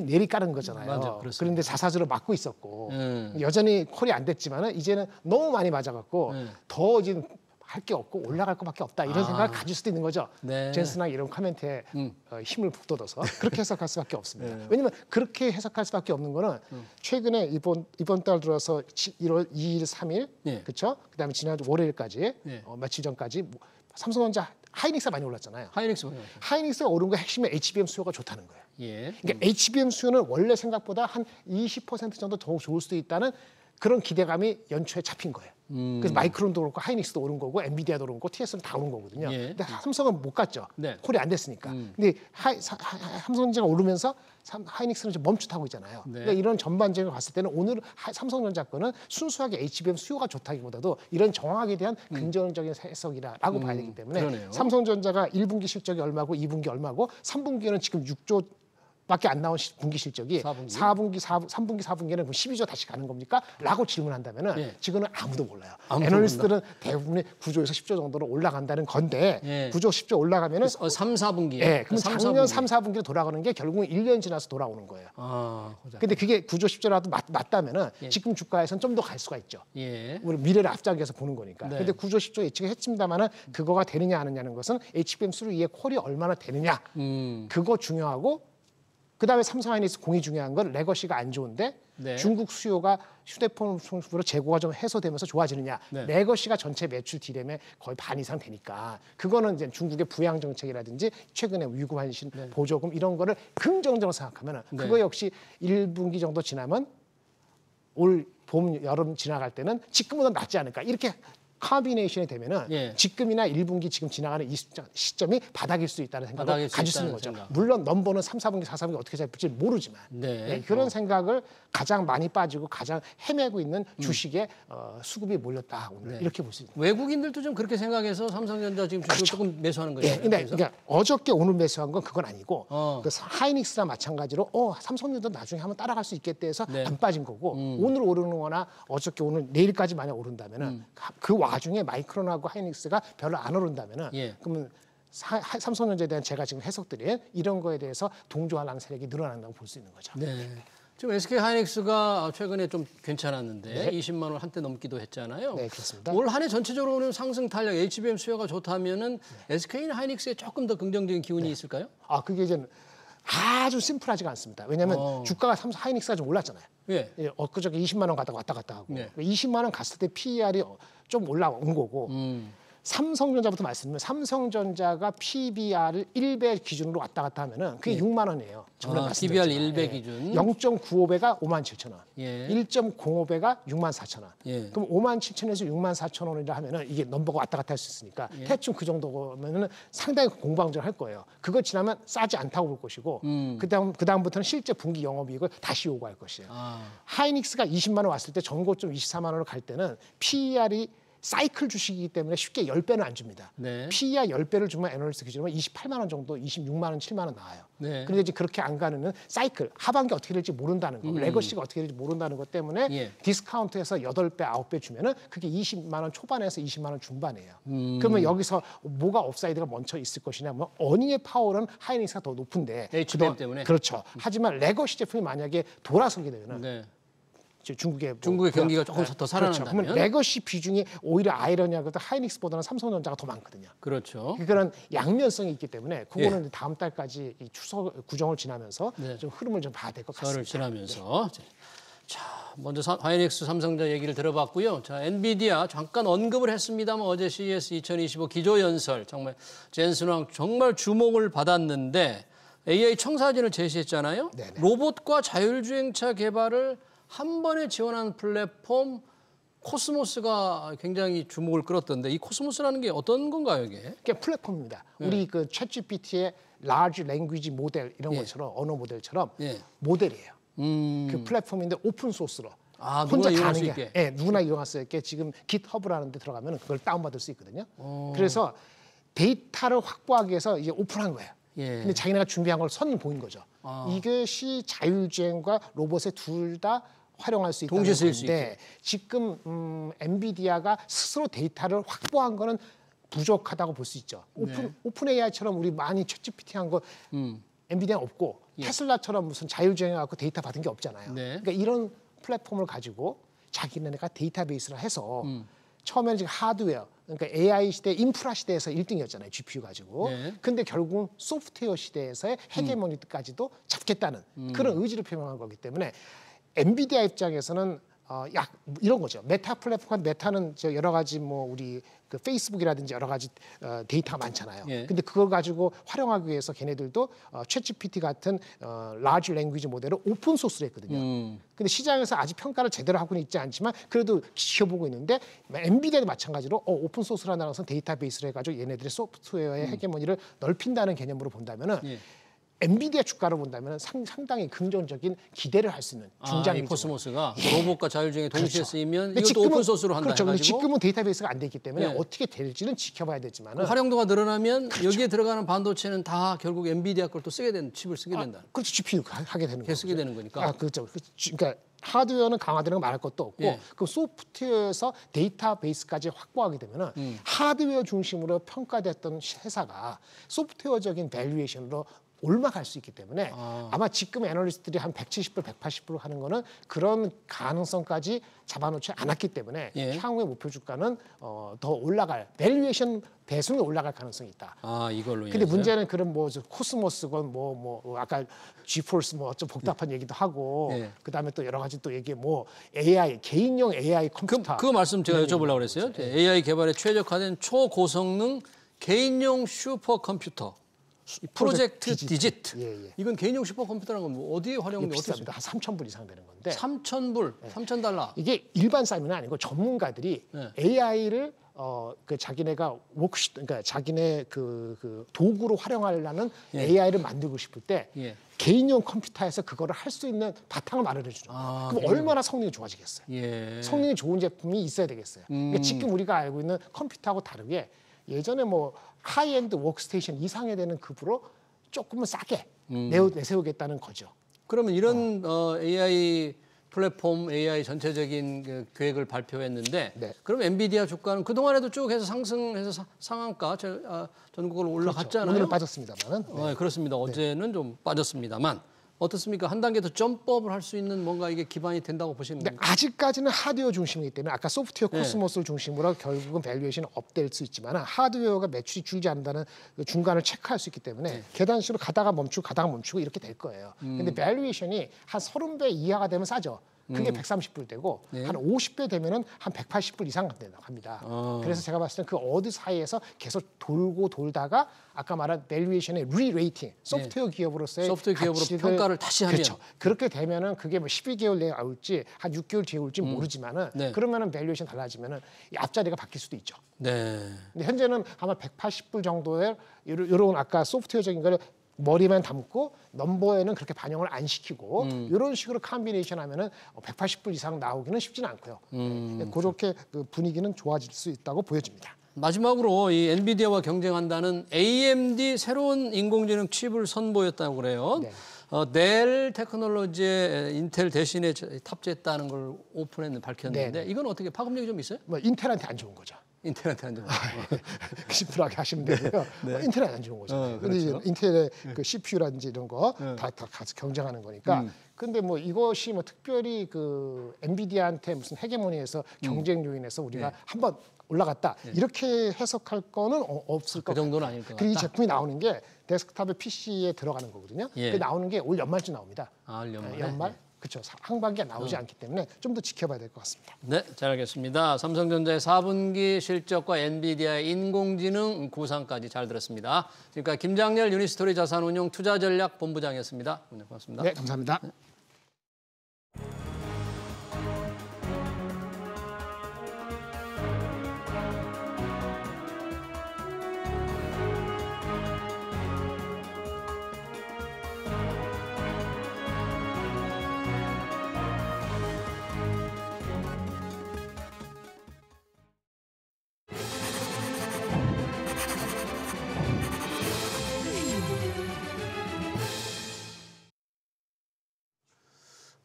내리 까는 거잖아요. 맞아, 그런데 자사주로 막고 있었고 여전히 콜이 안 됐지만은 이제는 너무 많이 맞아갖고 더 이제 할 게 없고 올라갈 것밖에 없다 이런 생각을 가질 수도 있는 거죠. 젠슨하고 이런 코멘트에 힘을 북돋아서 그렇게 해석할 수밖에 없습니다. 왜냐하면 그렇게 해석할 수밖에 없는 거는 최근에 이번 달 들어서 1월 2일, 3일, 그렇죠? 그다음에 지난 월요일까지 며칠 전까지 삼성전자 하이닉스가 많이 올랐잖아요. 하이닉스가 오른 거 핵심은 HBM 수요가 좋다는 거예요. 그러니까 HBM 수요는 원래 생각보다 한 20% 정도 더 좋을 수도 있다는 그런 기대감이 연초에 잡힌 거예요. 그래서 마이크론도 그렇고 하이닉스도 오른 거고 엔비디아도 오른 거고 TS는 다 오른 거거든요. 근데 삼성은 못 갔죠. 콜이 안 됐으니까. 근데 삼성전자가 오르면서 하이닉스는 좀 멈칫하고 있잖아요. 그러니까 이런 전반적으로 봤을 때는 오늘 삼성전자 거는 순수하게 HBM 수요가 좋다기보다도 이런 정황에 대한 긍정적인 해석이라고 봐야 되기 때문에 그러네요. 삼성전자가 1분기 실적이 얼마고 2분기 얼마고 3분기는 지금 6조 밖에 안 나온 분기 실적이 3분기, 4분기는 그럼 12조 다시 가는 겁니까? 라고 질문한다면은 지금은 아무도 몰라요. 애널리스트들은 대부분이 9조에서 10조 정도로 올라간다는 건데 9조, 10조 올라가면은 3, 4분기. 그럼 작년 3, 4분기로 돌아가는 게 결국은 1년 지나서 돌아오는 거예요. 근데 그게 9조, 10조라도 맞다면은 지금 주가에서는 좀 더 갈 수가 있죠. 우리 미래를 앞당겨서 보는 거니까. 근데 9조, 10조 예측을 했습니다만은 그거가 되느냐 안 되느냐는 것은 HBM 수요의 콜이 얼마나 되느냐. 그거 중요하고 그다음에 삼성하이닉스 공이 중요한 건 레거시가 안 좋은데 중국 수요가 휴대폰 수요로 재고가 좀 해소되면서 좋아지느냐. 레거시가 전체 매출 디램의 거의 반 이상 되니까 그거는 이제 중국의 부양 정책이라든지 최근에 위구환신 보조금 이런 거를 긍정적으로 생각하면 그거 역시 1분기 정도 지나면 올 봄, 여름 지나갈 때는 지금보다 낫지 않을까. 이렇게 컴비네이션이 되면은 지금이나 1분기 지금 지나가는 이 시점이 바닥일 수 있다는 생각을 가질 수 있는 거죠. 물론 넘버는 3, 4분기, 4, 4분기 어떻게 잡힐지 모르지만 그런 생각을 가장 많이 빠지고 가장 헤매고 있는 주식에 수급이 몰렸다 오늘 이렇게 볼 수 있습니다. 외국인들도 좀 그렇게 생각해서 삼성전자 지금 주식을 조금 매수하는 거죠. 그러니까 어저께 오늘 매수한 건 그건 아니고 그 하이닉스나 마찬가지로 삼성전자 나중에 한번 따라갈 수 있겠다 해서 안 빠진 거고 오늘 오르는 거나 어저께 오늘 내일까지 만약 오른다면은 그 와중에 마이크론하고 하이닉스가 별로 안 오른다면은 그러면 삼성전자에 대한 제가 지금 해석드린 이런 거에 대해서 동조하는 세력이 늘어난다고 볼 수 있는 거죠. 지금 SK 하이닉스가 최근에 좀 괜찮았는데 20만 원 한때 넘기도 했잖아요. 그렇습니다. 올 한 해 전체적으로는 상승 탄력, HBM 수요가 좋다면은 SK 하이닉스에 조금 더 긍정적인 기운이 있을까요? 그게 이제 아주 심플하지가 않습니다. 왜냐하면 주가가 삼성 하이닉스가 좀 올랐잖아요. 엊그저께 20만 원 갔다 갔다 하고 20만 원 갔을 때 PER이 좀 올라온 거고 삼성전자부터 말씀드리면 삼성전자가 PBR을 1배 기준으로 왔다 갔다 하면은 그게 6만 원이에요. PBR 1배 기준. 0.95배가 57,000원. 1.05배가 64,000원. 그럼 57,000원에서 64,000원이라 하면은 이게 넘버가 왔다 갔다 할 수 있으니까 대충 그 정도면은 상당히 공방전 할 거예요. 그거 지나면 싸지 않다고 볼 것이고 그다음부터는 실제 분기 영업이익을 다시 요구할 것이에요. 하이닉스가 20만 원 왔을 때 전고점 24만 원으로 갈 때는 PER이 사이클 주식이기 때문에 쉽게 10배는 안 줍니다. PER 10배를 주면 애널리스트 기준으로 28만 원 정도, 26만 원, 7만 원 나와요. 그런데 이제 그렇게 안 가는 사이클, 하반기 어떻게 될지 모른다는 거, 레거시가 어떻게 될지 모른다는 것 때문에 디스카운트해서 8배, 9배 주면은 그게 20만 원 초반에서 20만 원 중반이에요. 그러면 여기서 뭐가 업사이드가 먼저 있을 것이냐, 뭐 어닝의 파워는 하이닉스가 더 높은데 HBM 때문에 그렇죠. 하지만 레거시 제품이 만약에 돌아서게 되면은 중국의 경기가 조금 더 살아난다면 그러면 레거시 비중이 오히려 아이러니하게도 하이닉스보다는 삼성전자가 더 많거든요. 그렇죠. 그런 양면성이 있기 때문에 그거는 다음 달까지 이 추석 구정을 지나면서 좀 흐름을 좀 봐야 될 것 같습니다. 설을 지나면서 자 먼저 하이닉스 삼성전자 얘기를 들어봤고요. 자, 엔비디아 잠깐 언급을 했습니다만 어제 CES 2025 기조연설 정말 젠슨 왕 정말 주목을 받았는데 AI 청사진을 제시했잖아요. 네네. 로봇과 자율주행차 개발을 한 번에 지원하는 플랫폼 코스모스가 굉장히 주목을 끌었던데 이 코스모스라는 게 어떤 건가요, 이게? 그게 플랫폼입니다. 우리 그 챗GPT의 large language 모델 이런 것처럼 언어 모델처럼 모델이에요. 그 플랫폼인데 오픈 소스로 누구나 이용할 수 있게. 네, 누구나 이용할 수 있게 지금 GitHub라는 데 들어가면 그걸 다운받을 수 있거든요. 그래서 데이터를 확보하기 위해서 이제 오픈한 거예요. 근데 자기네가 준비한 걸 선 보인 거죠. 이것이 자율주행과 로봇에 둘 다 활용할 수 있다는 건데 지금 엔비디아가 스스로 데이터를 확보한 거는 부족하다고 볼 수 있죠. 오픈 AI처럼 우리 많이 챗GPT 한 거 엔비디아는 없고 테슬라처럼 무슨 자율주행 갖고 데이터 받은 게 없잖아요. 그러니까 이런 플랫폼을 가지고 자기네가 데이터베이스를 해서 처음에는 지금 하드웨어, 그러니까 AI 시대, 인프라 시대에서 1등이었잖아요. GPU 가지고. 근데 결국은 소프트웨어 시대에서의 헤게모니까지도 잡겠다는 그런 의지를 표명한 거기 때문에 엔비디아 입장에서는 이런 거죠. 메타 플랫폼, 메타는 저 여러 가지 뭐 우리 그 페이스북이라든지 여러 가지 데이터가 많잖아요. 근데 그걸 가지고 활용하기 위해서 걔네들도 챗GPT 같은 라지 랭귀지 모델을 오픈 소스로 했거든요. 근데 시장에서 아직 평가를 제대로 하고는 있지 않지만 그래도 지켜보고 있는데 엔비디아도 마찬가지로 오픈 소스라는 것은 데이터베이스를 해가지고 얘네들의 소프트웨어의 헤게모니를 넓힌다는 개념으로 본다면은 엔비디아 주가를 본다면 상당히 긍정적인 기대를 할 수 있는 중장기 코스모스가 로봇과 자율주행에 동시에 쓰이면 근데 이것도 오픈 소스로 한다 그렇죠. 근데 해가지고 지금은 데이터베이스가 안 돼 있기 때문에 어떻게 될지는 지켜봐야 되지만 활용도가 늘어나면 여기에 들어가는 반도체는 다 결국 엔비디아 걸 또 쓰게 되는 칩을 쓰게 된다. 그렇죠. GPU 하게 되는 거죠. 쓰게 되는 거니까. 그렇죠. 그러니까 하드웨어는 강화되는 거 말할 것도 없고 그 소프트웨어에서 데이터베이스까지 확보하게 되면은 하드웨어 중심으로 평가됐던 회사가 소프트웨어적인 밸류에이션으로 올라갈 수 있기 때문에 아마 지금 애널리스트들이 한 170불, 180불 하는 거는 그런 가능성까지 잡아놓지 않았기 때문에 향후의 목표 주가는 더 올라갈 밸류에이션 배수는 올라갈 가능성이 있다. 이걸로. 근데 문제는 그런 뭐 코스모스건 뭐 아까 지포스 뭐 좀 복잡한 얘기도 하고 그다음에 또 여러 가지 또 얘기 뭐 AI 개인용 AI 컴퓨터. 그 말씀 제가 여쭤보려고 그랬어요. AI 개발에 최적화된 초고성능 개인용 슈퍼컴퓨터. 프로젝트 디지트. 이건 개인용 슈퍼컴퓨터라는 건 뭐 어디에 활용돼? 비쌉니다. 한 3,000불 이상 되는 건데. 3,000불, 3,000달러. 이게 일반 사이트는 아니고 전문가들이 AI를 그 자기네가 그러니까 자기네 그 도구로 활용하려는 AI를 만들고 싶을 때 개인용 컴퓨터에서 그거를 할 수 있는 바탕을 마련해 주죠. 그럼 얼마나 성능이 좋아지겠어요? 성능이 좋은 제품이 있어야 되겠어요. 그러니까 지금 우리가 알고 있는 컴퓨터하고 다르게 예전에 뭐 하이엔드 워크스테이션 이상에 되는 급으로 조금은 싸게 내세우겠다는 거죠. 그러면 이런 AI 플랫폼, AI 전체적인 그 계획을 발표했는데 그럼 엔비디아 주가는 그동안에도 쭉 해서 상승해서 상한가 전국으로 올라갔잖아요. 오늘은 빠졌습니다만. 그렇습니다. 어제는 좀 빠졌습니다만. 어떻습니까? 한 단계 더 점프업을 할 수 있는 뭔가 이게 기반이 된다고 보시는 건가요? 아직까지는 하드웨어 중심이기 때문에 아까 소프트웨어 코스모스를 중심으로 결국은 밸류에이션은 업될 수 있지만 하드웨어가 매출이 줄지 않는다는 중간을 체크할 수 있기 때문에 계단식으로 가다가 멈추고 이렇게 될 거예요. 근데 밸류에이션이 한 30배 이하가 되면 싸죠. 그게 130불 되고 한 50배 되면은 한 180불 이상 갑니다. 그래서 제가 봤을 때 그 어디 사이에서 계속 돌다가 아까 말한 밸류에이션의 리레이팅, 소프트웨어 기업으로서의 평가를 다시 하면 그렇게 되면은 그게 뭐 12개월 내에 나올지 한 6개월 뒤에 올지 모르지만은 그러면은 밸류에이션 달라지면은 이 앞자리가 바뀔 수도 있죠. 근데 현재는 아마 180불 정도의 이런 아까 소프트웨어적인 거를 머리만 담고 넘버에는 그렇게 반영을 안 시키고 이런 식으로 컴비네이션 하면은 180불 이상 나오기는 쉽지는 않고요. 그렇게 그 분위기는 좋아질 수 있다고 보여집니다. 마지막으로 이 엔비디아와 경쟁한다는 AMD 새로운 인공지능 칩을 선보였다고 그래요. 넬 테크놀로지에 인텔 대신에 탑재했다는 걸 밝혔는데 이건 어떻게 파급력이 좀 있어요? 뭐 인텔한테 안 좋은 거죠. 인텔한테 안 좋은 거죠. 심플하게 하시면 되고요. 인텔한테 안 좋은 거죠. 근데 이제 인텔의 그 CPU라든지 이런 거 다 가서 경쟁하는 거니까. 근데 뭐 이것이 뭐 특별히 그 엔비디아한테 무슨 헤게모니에서 경쟁 요인에서 우리가 한번 올라갔다 이렇게 해석할 거는 없을 것 같아요. 그 정도는 아닐 것 같다. 그리고 이 제품이 나오는 게 데스크탑의 PC에 들어가는 거거든요. 그게 나오는 게 올 연말쯤 나옵니다. 연말. 연말. 그렇죠. 상반기가 나오지 않기 때문에 좀 더 지켜봐야 될 것 같습니다. 네, 잘 알겠습니다. 삼성전자의 4분기 실적과 엔비디아의 인공지능 구상까지 잘 들었습니다. 지금까지 김장렬 유니스토리 자산운용 투자전략본부장이었습니다. 오늘 고맙습니다. 네, 감사합니다. 네.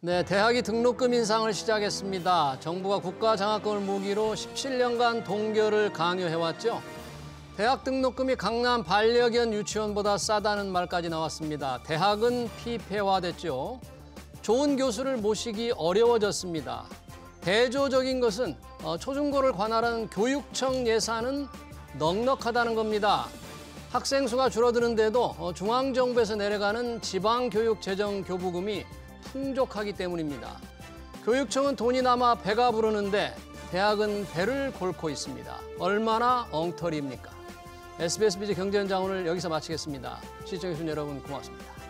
네, 대학이 등록금 인상을 시작했습니다. 정부가 국가 장학금을 무기로 17년간 동결을 강요해왔죠. 대학 등록금이 강남 반려견 유치원보다 싸다는 말까지 나왔습니다. 대학은 피폐화됐죠. 좋은 교수를 모시기 어려워졌습니다. 대조적인 것은 초중고를 관할하는 교육청 예산은 넉넉하다는 겁니다. 학생 수가 줄어드는데도 중앙정부에서 내려가는 지방교육재정교부금이 풍족하기 때문입니다. 교육청은 돈이 남아 배가 부르는데 대학은 배를 골고 있습니다. 얼마나 엉터리입니까? SBS 비즈 경제현장 오늘 여기서 마치겠습니다. 시청해주신 여러분 고맙습니다.